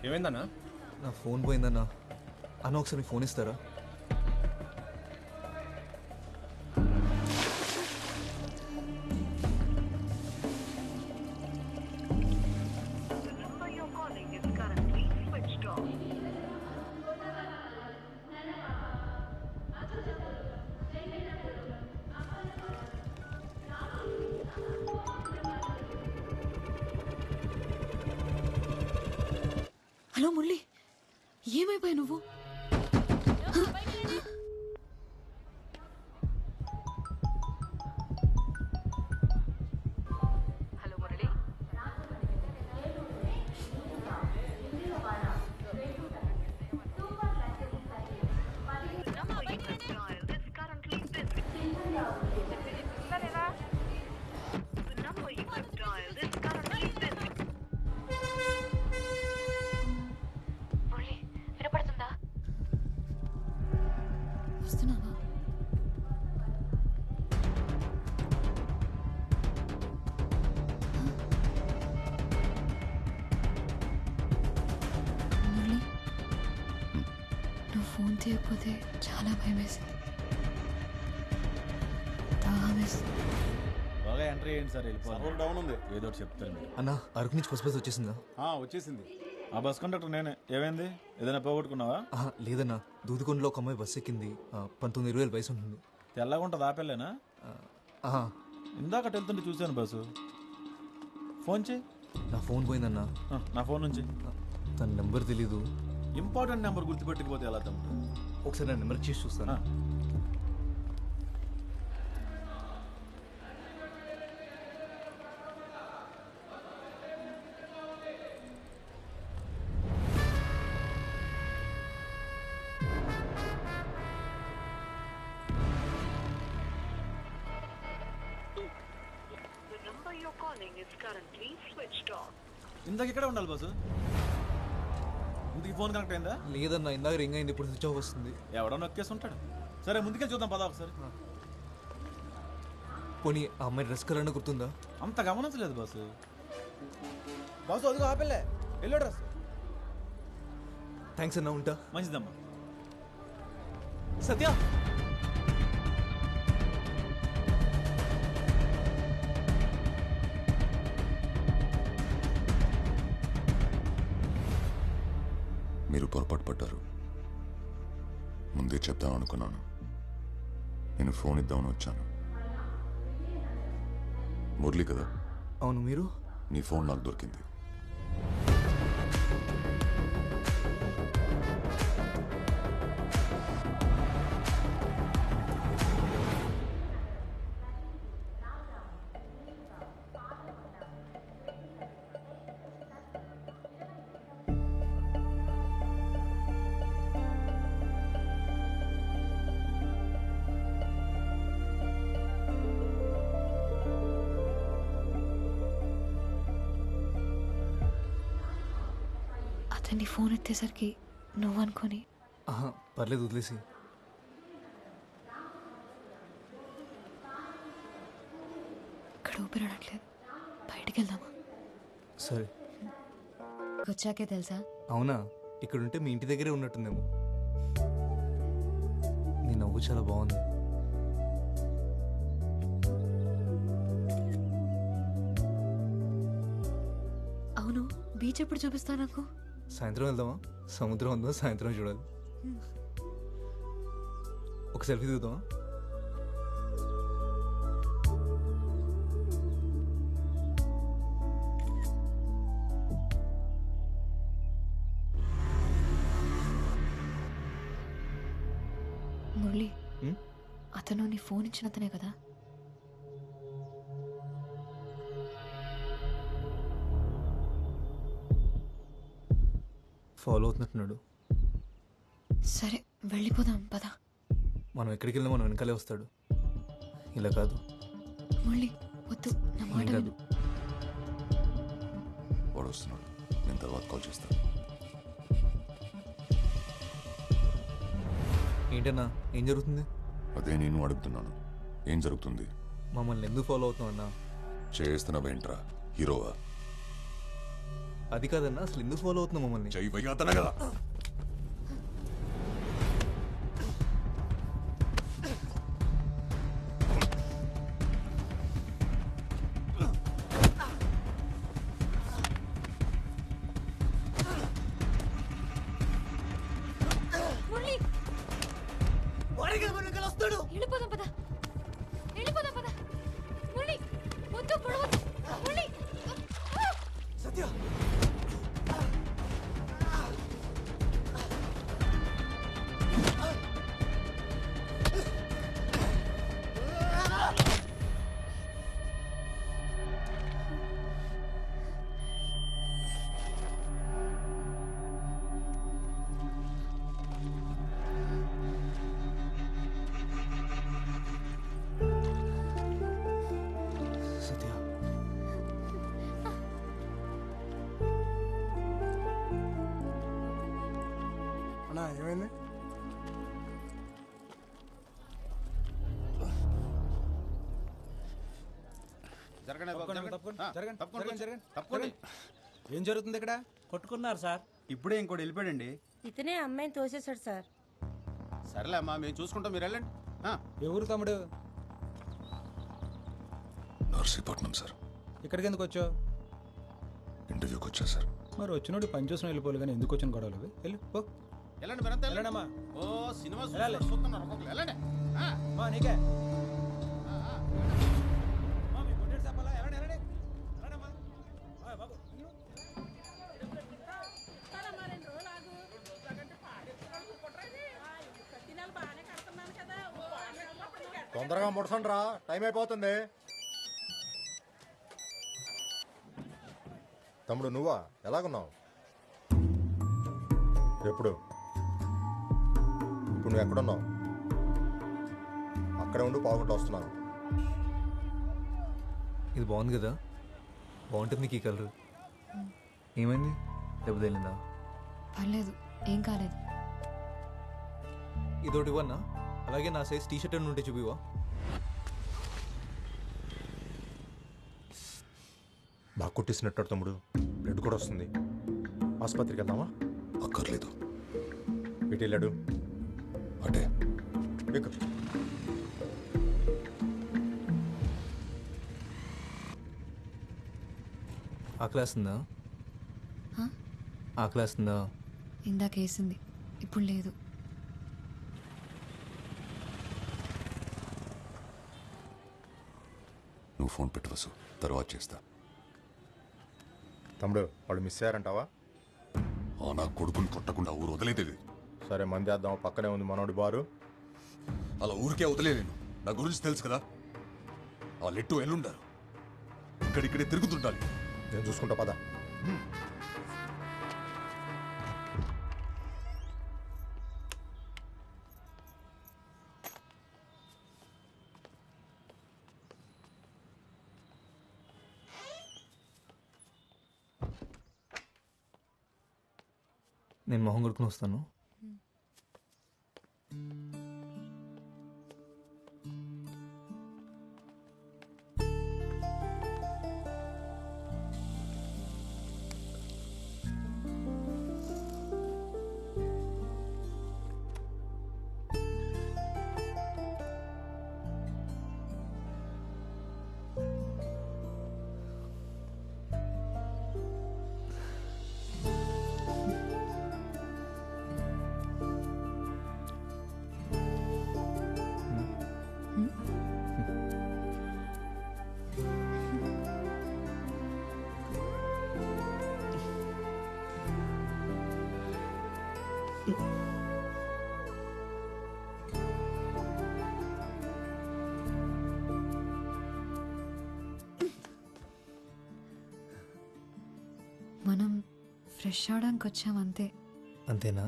ఏమైందన్నా? నా ఫోన్ పోయిందన్నా. అన్న ఒకసారి మీ ఫోన్ ఇస్తారా? The number you're calling is currently switched off. Hello Murali, ఏమైపోయావు నువ్వు? Hello Murali. The number you have dialed is currently busy. The number you have dialed is currently busy. Murali, వినపడుతుందా? వస్తున్నావా? మురళి, నువ్వు ఫోన్ తీయకపోతే చాలా భయం వేసింది. దాహం వేసింది. బాగా ఎంట్రీ అయ్యింది సార్, వెళ్ళిపోవాలి. డౌన్ ఉంది. ఏదో ఒకటి చెప్తారు మీరు. అన్న అరకు నుంచి బస్ వచ్చేసిందా? వచ్చేసింది. ఆ బస్ కండక్టర్ నేనే. ఏమైంది? ఏదైనా పోగొట్టుకున్నావా? లేదన్నా, దూదుకొండలో ఒక అమ్మాయి బస్ ఎక్కింది. 19-20 వయసు ఉంటుంది. తెల్లగా ఉంటుంది, ఆపెళ్ళేనా? ఇందాక వెళ్తుంటే చూశాను బస్సు. ఫోన్ చేయి. నా ఫోన్ పోయిందన్నా. నా ఫోన్ నుంచి. తన నెంబర్ తెలీదు. ఇంపార్టెంట్ నెంబర్ గుర్తుపెట్టకపోతే ఎలా తమ్ముడు? ఒకసారి నా నెంబర్ చేసి చూస్తాను. The number you're calling is currently switched off. ఇందాక ఇక్కడే ఉండాలి బస్సు. ఇందుకు ఫోన్ కనెక్ట్ అయిందా? లేదన్నా, ఇందాక రింగ్ అయింది, ఇప్పుడు స్విచ్ ఆఫ్ వస్తుంది. ఎవడో నొక్కేసి ఉంటాడు. సరే ముందుకే చూద్దాం, పదా ఒకసారి. పోనీ ఆ అమ్మాయి డ్రెస్ కలర్ గుర్తుందా? అంత గమనించలేదు బాసు. బాసు అదిగో ఆపిల్లే ఎల్లో డ్రెస్. థ్యాంక్స్ అన్న, ఉంటా. మంచిదమ్మా. సత్య మీరు పొరపాటు పడ్డారు. ముందే చెప్దాం అనుకున్నాను. నేను ఫోన్ ఇద్దామని వచ్చాను. మురళి కదా? అవును. మీరు? నీ ఫోన్ నాకు దొరికింది. అతన్ని ఫోన్ ఎత్తేసరికి నువ్వు అనుకొని. పర్లేదు, వదిలేసి. ఇక్కడ ఊపిరాడట్లేదు, బయటికి వెళ్దామా? సరే. వచ్చాకే తెలుసా? అవునా? ఇక్కడుంటే మీ ఇంటి దగ్గరే ఉన్నట్టుందేమో. నీ నవ్వు చాలా బాగుంది. అవును, బీచ్ ఎప్పుడు చూపిస్తా నాకు? సాయంత్రం వెళ్దామా? సముద్రం ఉందో సాయంత్రం చూడాలి. ఒక సెల్ఫీ దిగుదామా? మురళి, అతను నీ ఫోన్ ఇచ్చిన అతనే కదా? ఫాలో అవుతున్నట్టున్నాడు. సరే, వెళ్ళిపోదాం పద. మనం ఎక్కడికి వెళ్ళినా మనం వెనకాలే వస్తాడు. ఇలా కాదు. మురళి వద్దు, నా మాట కాదు. విను. వాడు వస్తున్నాడు. నేను తర్వాత కాల్ చేస్తాను. ఏంటన్నా, ఏం జరుగుతుంది? అదే నేను అడుగుతున్నాను. ఏం జరుగుతుంది? మమ్మల్ని ఎందుకు ఫాలో అవుతున్నావు అన్నా? చేస్తున్నావేంట్రా? హీరోవా? అది కాదన్నా, అసలు ఎందుకు ఫాలో అవుతున్నావు మమ్మల్ని? చెయ్యి కదా. వెళ్ళిపోదాం పద, వెళ్ళిపోదాం పద. మురళి వద్దు, పొడవద్దు. మురళి సత్య. అన్నా ఏమైంది? ఏం జరుగుతుంది ఇక్కడ? కొట్టుకున్నారు సార్. ఇప్పుడే ఇంకోటి వెళ్ళిపోయాడండి. ఇతనే అమ్మాయిని తోసేశాడు సార్. సరేలే అమ్మా, మేము చూసుకుంటాం, మీరు వెళ్ళండి. ఎవరు తమ్ముడు? నర్సీపట్నం సార్. ఇక్కడికి ఎందుకు వచ్చావు? ఇంటర్వ్యూకి వచ్చా సార్. మరి వచ్చినోడు పని చూసిన వెళ్ళిపోవాలి కానీ ఎందుకు వచ్చిన గొడవలు? వెళ్ళి పో. వెళ్ళండి మీరంతా వెళ్ళండమ్మా. ఓ సినిమా చూస్తున్నారు ఒక్కొక్కరు. వెళ్ళండి. నీకే తొందరగా ముడసండి రా, టైం అయిపోతుంది. తమ్ముడు నువ్వా? ఎలాగున్నావు? ఎప్పుడు? ఇప్పుడు నువ్వు ఎక్కడున్నావు? అక్కడే ఉండి పావుగంట వస్తున్నాను. ఇది బాగుంది కదా, బాగుంటుంది నీకు ఈ కలర్. ఏమైంది? దెబ్బ తగిలిందా? పర్లేదు, ఏం కాలేదు. ఇదోటి ఇవ్వన్నా, అలాగే నా సైజ్ టీ షర్ట్ అని ఉంటే చూపివా? బాగా కొట్టేసినట్టు తమ్ముడు, బ్లడ్ కూడా వస్తుంది. ఆసుపత్రికి వెళ్దామా? అక్కర్లేదు. ఎటు వెళ్ళాడు? అటే ఎక్కు. ఆకలేస్తుందా? ఆకలేస్తుందా? ఇందాక వేసింది, ఇప్పుడు లేదు. నువ్వు ఫోన్ పెట్టు వసు, తర్వాత చేస్తా. తమ్ముడు వాళ్ళు మిస్ అయ్యారంటావా? నా కొడుకుని కొట్టకుండా ఊరు వదిలేదే. సరే మంది వేద్దాం, పక్కనే ఉంది మనోడి బారు. అలా ఊరికే వదిలేను. నా గురించి తెలుసు కదా. ఆ లెట్టు ఎల్లుండారు, ఇక్కడిక్కడే తిరుగుతుండాలి. నేను చూసుకుంటా పద. నేను మొహం కొడుకుని వస్తాను. మనం ఫ్రెష్ అవడానికి వచ్చాం అంతే. అంతేనా?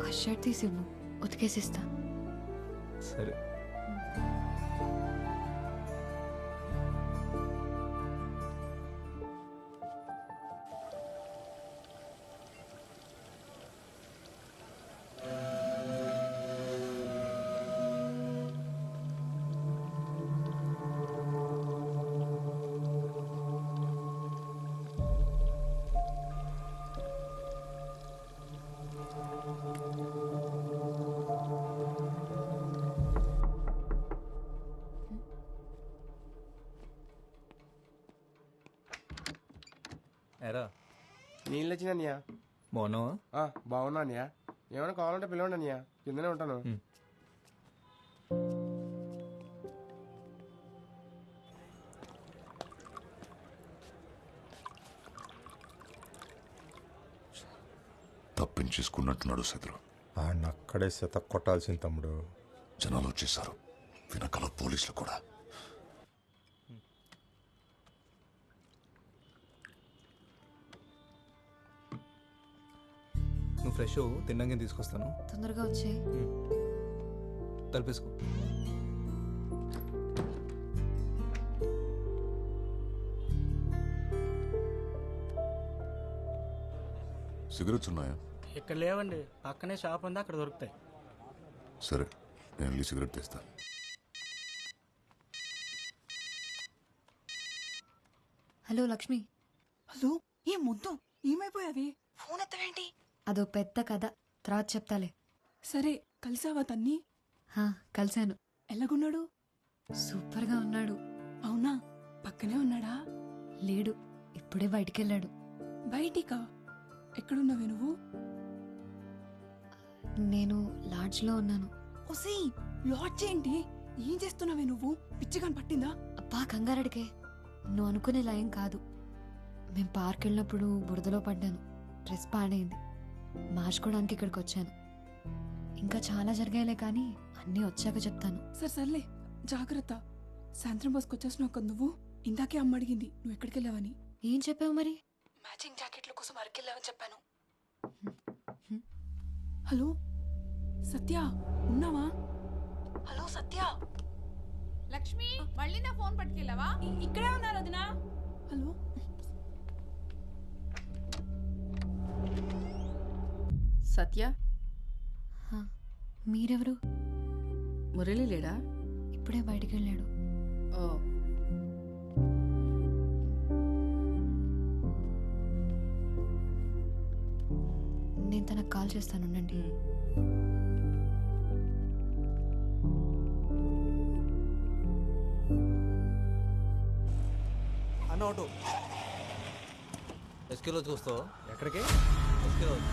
ఆ షర్ట్ తీసి ఇవ్వు, ఉతికేసిస్తా. సరే. ఎరా నీళ్ళు వచ్చినానియా? బాగున్నావా? బాగున్నా అనియా. ఏమైనా కావాలంటే పిలవండి అనియా, కిందనే ఉంటాను. తప్పించేసుకున్నట్టున్నాడు శత్రు. ఆయన అక్కడే శత కొట్టాల్సింది తమ్ముడు. జనాలు వచ్చేసారు, వెనకాల పోలీసులు కూడా. నువ్వు ఫ్రెష్ తిన్నాక తీసుకొస్తాను. తొందరగా వచ్చే. తలపేసుకో. సిగరెట్స్ ఉన్నాయా? ఇక్కడ లేవండి, పక్కనే షాప్ ఉంది, అక్కడ దొరుకుతాయి. సరే, నేను వెళ్ళి సిగరెట్ తెస్తా. హలో లక్ష్మి. హలో, ఏం ముద్దు ఏమైపోయావి? ఫోన్ ఎత్తవేంటి? అదో పెద్ద కథ, తర్వాత చెప్తాలే. సరే, కలిసావా తన్ని? కలిశాను. ఎలాగున్నాడు? సూపర్గా ఉన్నాడు. అవునా? పక్కనే ఉన్నాడా? లేడు, ఇప్పుడే బయటికెళ్ళాడు. బయటికా? ఎక్కడున్నావే నువ్వు? నేను లాడ్జ్లో ఉన్నాను. ఒసీ, లాడ్జ్ ఏంటి? ఏం చేస్తున్నావే నువ్వు? పిచ్చిగా పట్టిందా? అబ్బా కంగారడికే, నువ్వు అనుకునే లయం కాదు. మేము పార్క్ వెళ్ళినప్పుడు బురదలో పడ్డాను, డ్రెస్ పాడైంది, మార్చుకోవడానికి ఇక్కడికి వచ్చాను. ఇంకా చాలా జరిగాయిలే, కానీ అన్నీ వచ్చాక చెప్తాను. సర్లే, జాగ్రత్త. సాయంత్రం బస్కొచ్చేసినావు కదా నువ్వు. ఇందాకే అమ్మ అడిగింది నువ్వు ఎక్కడికి వెళ్ళావని. ఏం చెప్పావు మరి? మ్యాచింగ్ జాకెట్ల కోసం అరకెళ్ళావని చెప్పాను. హలో సత్య, ఉన్నావా? హలో సత్య. లక్ష్మి, మళ్ళీ నా ఫోన్ పట్టుకెళ్ళావా? ఇక్కడే ఉన్నారు వదినా. హలో సత్య, మీరెవరు? మురళి లేడా? ఇప్పుడే బయటికి వెళ్ళాడు. ఓ, నేను తనకు కాల్ చేస్తాను, ఉండండి. అన్న ఆటో ఎస్కే రోజుకి వస్తావా? ఎక్కడికి? ఎస్కే రోజు.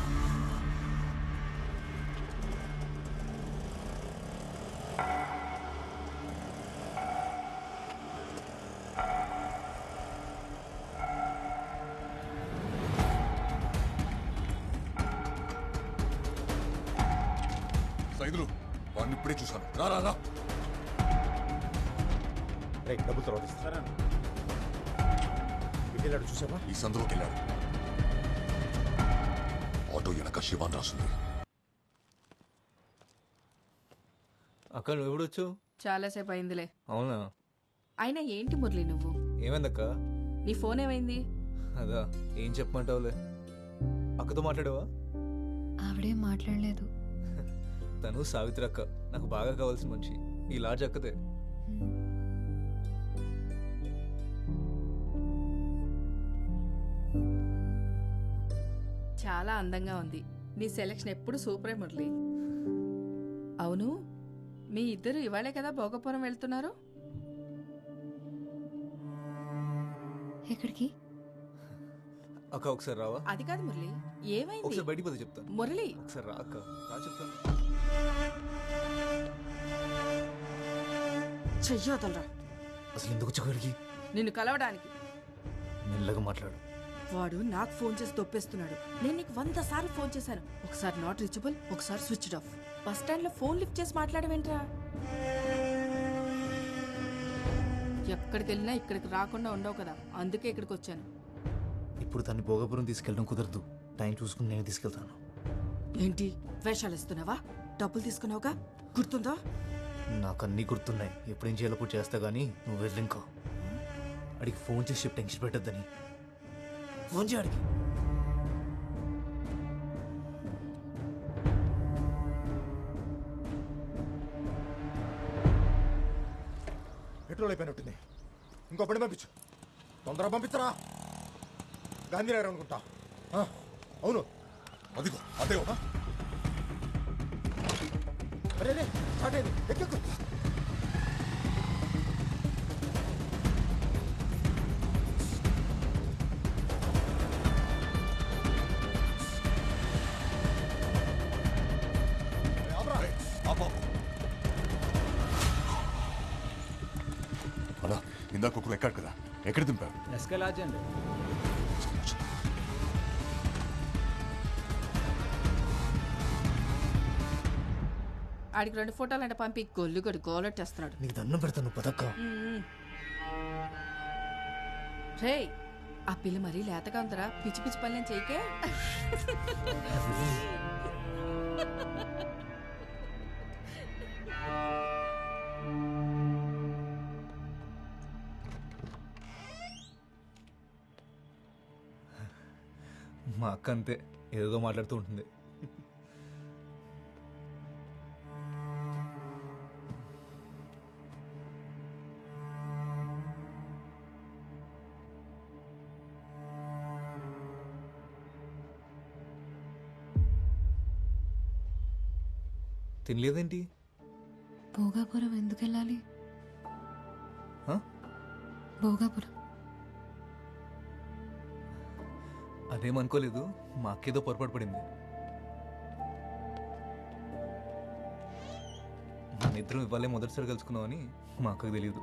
సైదులు వాడిని ఇప్పుడే చూశాను. రా రా రా. డబ్బులు తర్వాత ఇస్తారా? వెళ్ళాడు చూసావా? ఈ సందులోకి వెళ్ళాడు. ఆటో వెనక శివాన్ రాసింది. అక్క నువ్వు ఎప్పుడు వచ్చావు? చాలాసేపు అయిందిలే. అవునా? అయినా ఏంటి మురళి నువ్వు? ఏమైందక్క? నీ ఫోన్ ఏమైంది? అదా ఏం చెప్పమంటావులే. అక్కతో మాట్లాడావా? ఆవిడేం మాట్లాడలేదు. తను సావిత్రి అక్క, నాకు బాగా కావాల్సిన మనిషి. ఈ లాడ్జ్ అక్కదే. చాలా అందంగా ఉంది. నీ సెలక్షన్ ఎప్పుడు సూపరే మురళి. అవును, మీ ఇద్దరు ఇవాళే కదా భోగపురం వెళ్తున్నారు? ఎక్కడికి? అక్క ఒకసారి రావా? అది కాదు మురళి, ఏమైంది? ఒకసారి బయటికి పోతే చెప్తాను. మురళి ఒకసారి రా అక్క, రా చెప్తాను. చెయ్యొదలరా. అసలు ఎందుకు వచ్చాడికి? నిన్ను కలవడానికి. మెల్లగా మాట్లాడు. వాడు నాకు ఫోన్ చేసి దొప్పేస్తున్నాడు. నేను నీకు 100 సార్లు ఫోన్ చేశాను. ఒకసారి నాట్ రీచబుల్, ఒకసారి స్విచ్డ్ ఆఫ్. బస్ స్టాండ్ లో ఫోన్ లిఫ్ట్ చేసి మాట్లాడవేంట్రా? ఎక్కడికి వెళ్ళినా ఇక్కడికి రాకుండా ఉండవు కదా, అందుకే ఇక్కడికి వచ్చాను. ఇప్పుడు దాన్ని భోగపురం తీసుకెళ్ళడం కుదరదు. టైం చూసుకుని నేను తీసుకెళ్తాను. ఏంటి వేషాలు ఇస్తున్నావా? డబ్బులు తీసుకున్నావుగా, గుర్తుందా? నాకు అన్నీ గుర్తున్నాయి. ఎప్పుడేం చేయాలో కూడా చేస్తా కానీ నువ్వు వెళ్ళి ఇంకా అడిగి ఫోన్ చేసి టెన్షన్ పెట్టద్దని. ఫోన్ చేయడికి. పెట్రోల్ అయిపోయినట్టుంది. ఇంకో పని పంపించు. తొందరగా పంపించరా. గాంధీనగర్ అనుకుంటా. అవును, అదిగో అదే. అరే రే, స్టార్ట్ అయింది. ఎక్కు. అలా ఇందాక ఒకరు ఎక్కాడు కదా, ఎక్కడ దింపారు? ఎస్కే లాడ్జ్ అండి. ఆడికి 2 ఫోటోలు అంటే పంపి గొల్లుగడు గోలెట్టేస్తున్నాడు. నీకు దండం పెడతాను పదక్క. రే, ఆ పిల్ల మరీ లేతగా ఉందరా. పిచ్చి పిచ్చి పనులేం చేయకే. మా అక్క అంతే, ఏదో మాట్లాడుతూ ఉంటుంది. తినలేదేంటి? భోగాపురం ఎందుకు వెళ్ళాలి? భోగాపురం అదేమనుకోలేదు. మా అక్కేదో పొరపాటు పడింది. మన ఇద్దరం ఇవ్వాలే మొదటిసారి కలుసుకున్నామని మా అక్కకు తెలియదు.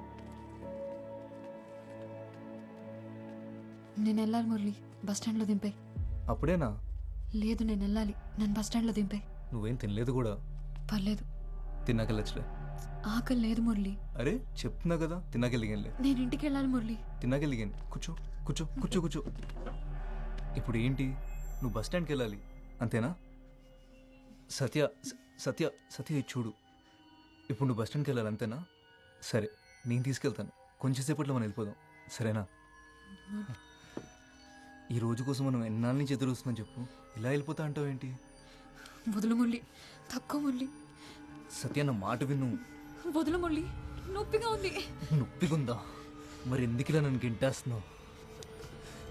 నేను వెళ్ళాలి మురళి, బస్ స్టాండ్లో దింపే. అప్పుడేనా? లేదు, నేను వెళ్ళాలి. నన్ను బస్ స్టాండ్లో దింపే. నువ్వేం తినలేదు కూడా. పర్లేదు, తిన్నాకెళ్ళచ్చులే. ఆకలి లేదు మురళి. అరే చెప్తున్నా కదా, తిన్నాకెళ్ళిగానులే. నేను ఇంటికి వెళ్ళాలి మురళి. తిన్నాకెళ్ళిగాను. కూర్చో కూర్చో కూర్చో కూర్చో. ఇప్పుడు ఏంటి? నువ్వు బస్ స్టాండ్కి వెళ్ళాలి అంతేనా? సత్య సత్య సత్య ఇది చూడు. ఇప్పుడు నువ్వు బస్ స్టాండ్కి వెళ్ళాలి అంతేనా? సరే, నేను తీసుకెళ్తాను. కొంచెం సేపట్లో మనం వెళ్ళిపోదాం, సరేనా? ఈ రోజు కోసం మనం ఎన్నాళ్ళ నుంచి ఎదురు వస్తున్నాం చెప్పు. ఇలా వెళ్ళిపోతా అంటావు ఏంటి? వదులు మురళి, తక్కువ మురళి. సత్య నా మాట విను. వదులు మురళి, నొప్పిగా ఉంది. నొప్పిగుందా? మరి ఎందుకు ఇలా నన్ను గింటేస్తున్నావు?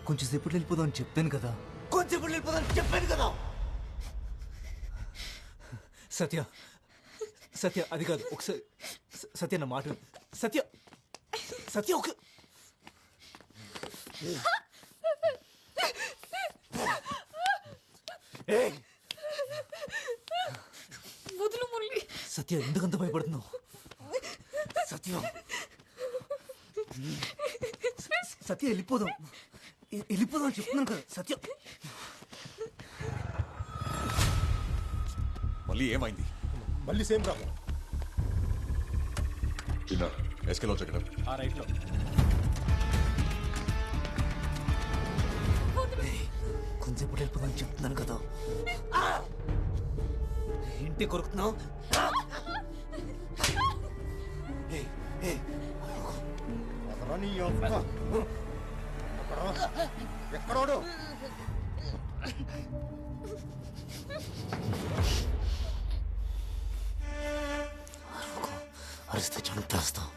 కొంచెం సేపట్లో వెళ్ళిపోదాం అని చెప్పాను కదా. కొంచెంసేపట్లో వెళ్ళిపోదాం అని చెప్పాను కదా. సత్య, సత్య అది కాదు, ఒకసారి సత్య నా మాట విను. సత్య, సత్య ఒక వదులు మురళి. సత్య ఎందుకంత భయపడుతున్నావు? సత్య, సత్య వెళ్ళిపోదాం, వెళ్ళిపోదాం అని చెప్తున్నాను కదా. సత్య మళ్ళీ ఏమైంది? మళ్ళీ సేమ్ ప్రాబ్లం. ఎస్కేలో చెక్కడం ఆ రైట్లో. కొంచెంసేపు వెళ్ళిపోదాం అని చెప్తున్నాను కదా. ఏంటి కొరుకుతున్నావు? ఎక్కడోడు? అరిస్తే చంపేస్తాం.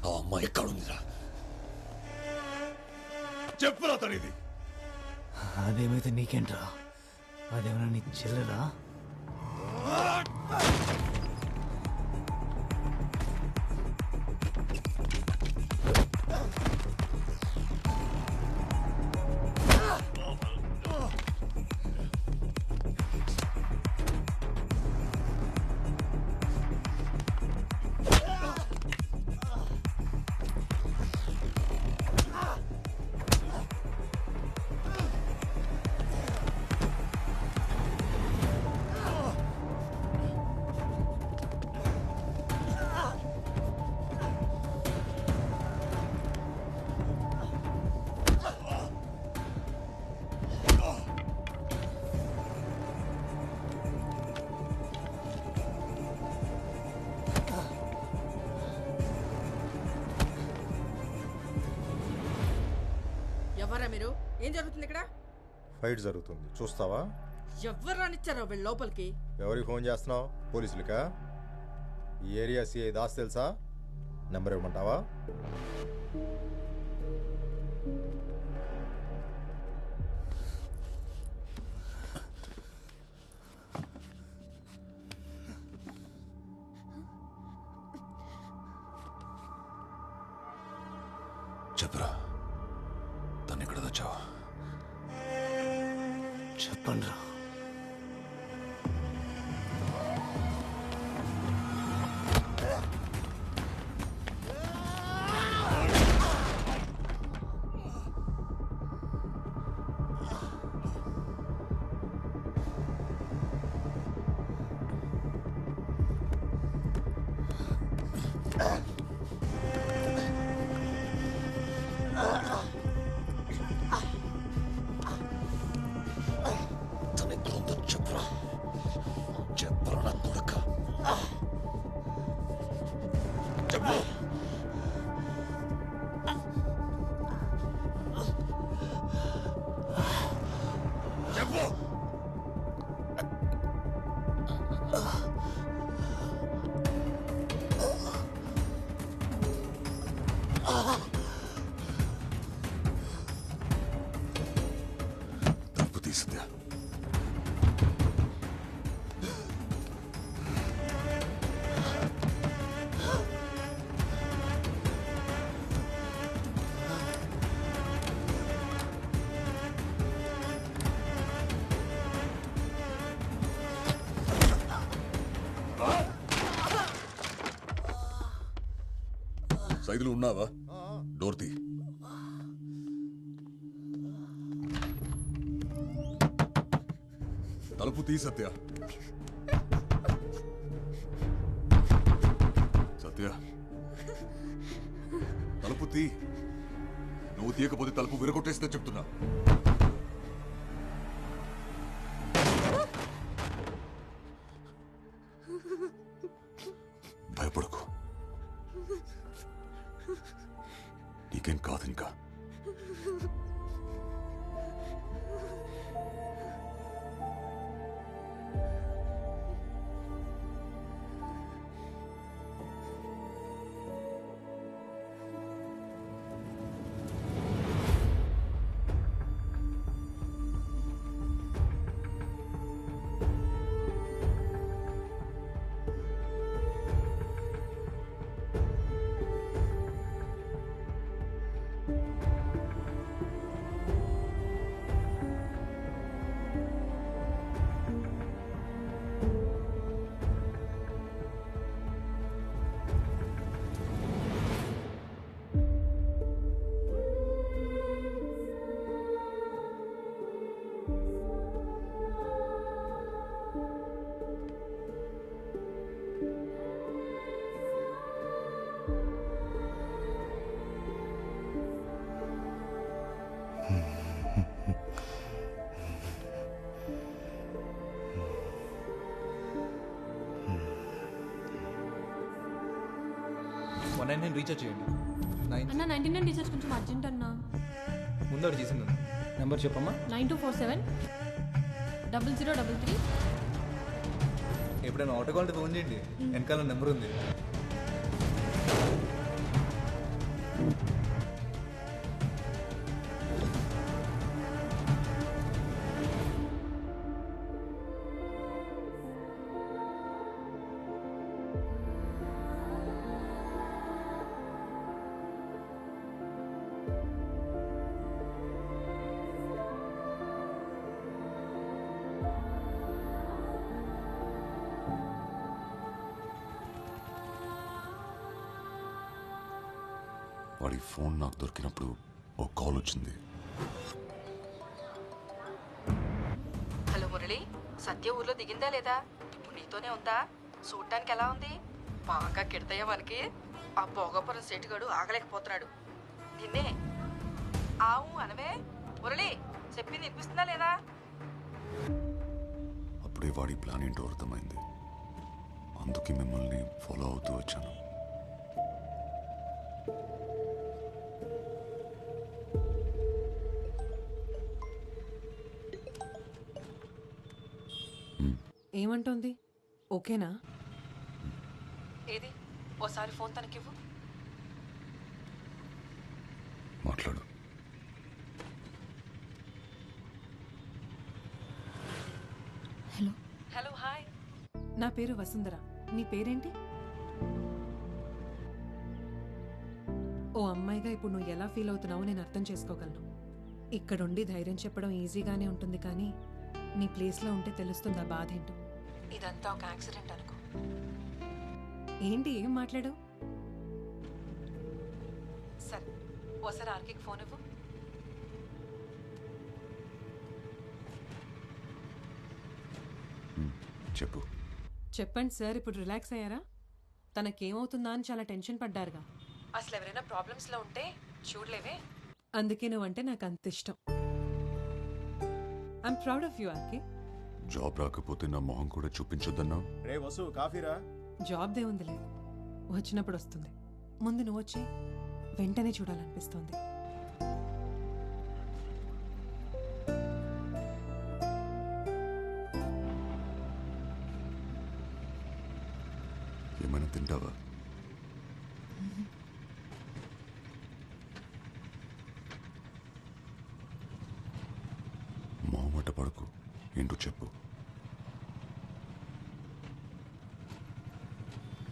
ఆ అమ్మాయి ఎక్కడుందిరా? చెప్పురా తనిది. అదేమైతే నీకేంట్రా? అదేమన్నా నీ చెల్లెలా? ఎవరా మీరు? ఏం జరుగుతుంది ఇక్కడ? ఫైట్ జరుగుతుంది, చూస్తావా? ఎవరు రానిచ్చారో వీళ్ళు లోపలికి? ఎవరికి ఫోన్ చేస్తున్నావు? పోలీసులకా? ఈ ఏరియా సిఐ దాస్ తెలుసా? నెంబర్ ఇవ్వమంటావా? చెప్పురా, తను ఎక్కడ తెచ్చావా? చెప్పండి రా. సైదులు ఉన్నావా? డోర్ తీ. తలుపు తీ సత్య. సత్య తలుపు తీ. నువ్వు తీయకపోతే తలుపు విరగొట్టేస్తే చెప్తున్నా. భయపడకు, నీకేం కాదు ఇంకా. నేను రీఛార్జ్ చేయండి. అన్న 99 రీఛార్జ్ కొంచెం అర్జెంట్ అన్న. ముందు అడిగి చేసింది నెంబర్ చెప్పమ్మా. 9247 0033. ఎప్పుడైనా ఆటో కాల్ ఫోన్ చేయండి, వెనకాల నెంబర్ ఉంది. వాడి ఫోన్ నాకు దొరికినప్పుడు ఓ కాల్ వచ్చింది. హలో మురళి, సత్య ఊర్లో దిగిందా లేదా? ఇప్పుడు నీతోనే ఉందా? చూడటానికి ఎలా ఉంది? బాగా కిడతాయా మనకి? ఆ భోగపురం సెటుగాడు ఆగలేకపోతున్నాడు. నిన్నే ఆవు అనవే మురళి, చెప్పింది వినిపిస్తుందా లేదా? అప్పుడే వాడి ప్లాన్ ఏంటో అర్థమైంది. అందుకే మిమ్మల్ని ఫాలో అవుతూ వచ్చాను. ఏమంటోంది? ఓకేనా? ఏది ఓసారి ఫోన్ తనకివ్వు. మాట్లాడు. హలో. Hello, hi. నా పేరు వసుంధర. నీ పేరేంటి? ఓ అమ్మాయిగా ఇప్పుడు నువ్వు ఎలా ఫీల్ అవుతున్నావో నేను అర్థం చేసుకోగలను. ఇక్కడుండి ధైర్యం చెప్పడం ఈజీగానే ఉంటుంది, కానీ నీ ప్లేస్లో ఉంటే తెలుస్తుంది ఆ బాధ ఏంటో. ఇదంతా ఒక యాక్సిడెంట్ అనుకో. ఏంటి ఏం మాట్లాడు? సరే, ఓసారి ఆర్కేకి ఫోన్ ఇవ్వు. చెప్పు. చెప్పండి సార్, ఇప్పుడు రిలాక్స్ అయ్యారా? తనకేమవుతుందా అని చాలా టెన్షన్ పడ్డారుగా. అసలు ఎవరైనా ప్రాబ్లమ్స్లో ఉంటే చూడలేవే, అందుకే నువ్వంటే నాకు అంత ఇష్టం. I'm proud of you RK. Job రాకపోతే నా మొహం కూడా చూపించొద్దన్నా? రే వసు, కాఫీరా? జాబ్ దే ఉందిలే, వచ్చినప్పుడు వస్తుంది. ముందు నువ్వు వచ్చి వెంటనే చూడాలనిపిస్తోంది. ఏమైనా తింటావా? మొహమాట పడకు, ఏంటో చెప్పు.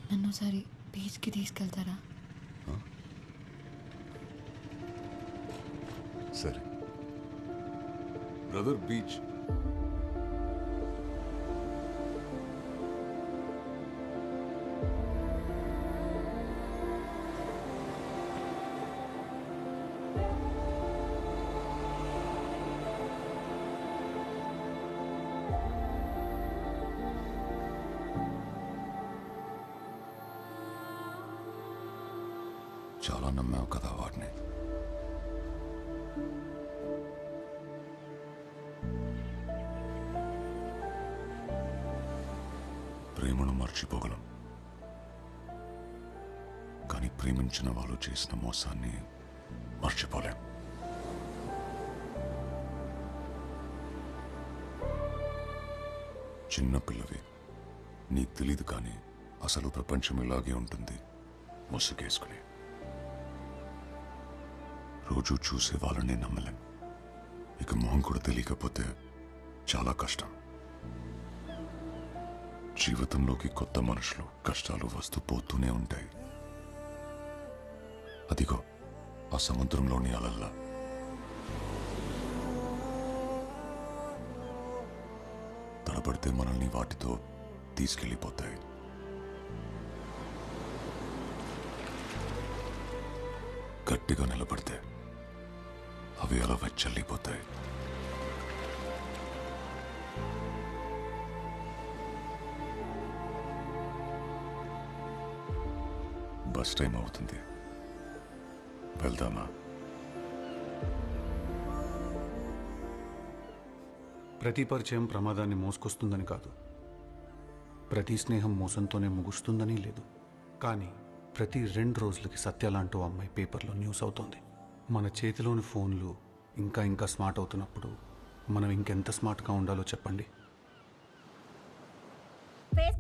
నన్ను ఒకసారి బీచ్కి తీసుకెళ్తారా? సరే బ్రదర్, బీచ్. చాలా నమ్మావు కదా వాడిని. ప్రేమను మర్చిపోగలం, కానీ ప్రేమించిన వాళ్ళు చేసిన మోసాన్ని మర్చిపోలేం. చిన్నపిల్లవి, నీకు తెలీదు, కానీ అసలు ప్రపంచం ఇలాగే ఉంటుంది. ముసుగేసుకుని రోజు చూసే వాళ్ళని నమ్మలేం. ఇక మొహం కూడా తెలియకపోతే చాలా కష్టం. జీవితంలోకి కొత్త మనుషులు, కష్టాలు వస్తూ పోతూనే ఉంటాయి. అదిగో ఆ సముద్రంలోని అలల్లా. తడబడితే మనల్ని వాటితో తీసుకెళ్ళిపోతాయి. గట్టిగా నిలబడితే అవి అలా వెచ్చల్లిపోతాయి. బస్ టైం అవుతుంది, వెళ్దామా? ప్రతి పరిచయం ప్రమాదాన్ని మోసుకొస్తుందని కాదు, ప్రతి స్నేహం మోసంతోనే ముగుస్తుందని లేదు. కానీ ప్రతి 2 రోజులకి సత్య లాంటి అమ్మాయి పేపర్లో న్యూస్ అవుతోంది. మన చేతిలోని ఫోన్లు ఇంకా ఇంకా స్మార్ట్ అవుతున్నప్పుడు మనం ఇంకెంత స్మార్ట్గా ఉండాలో చెప్పండి.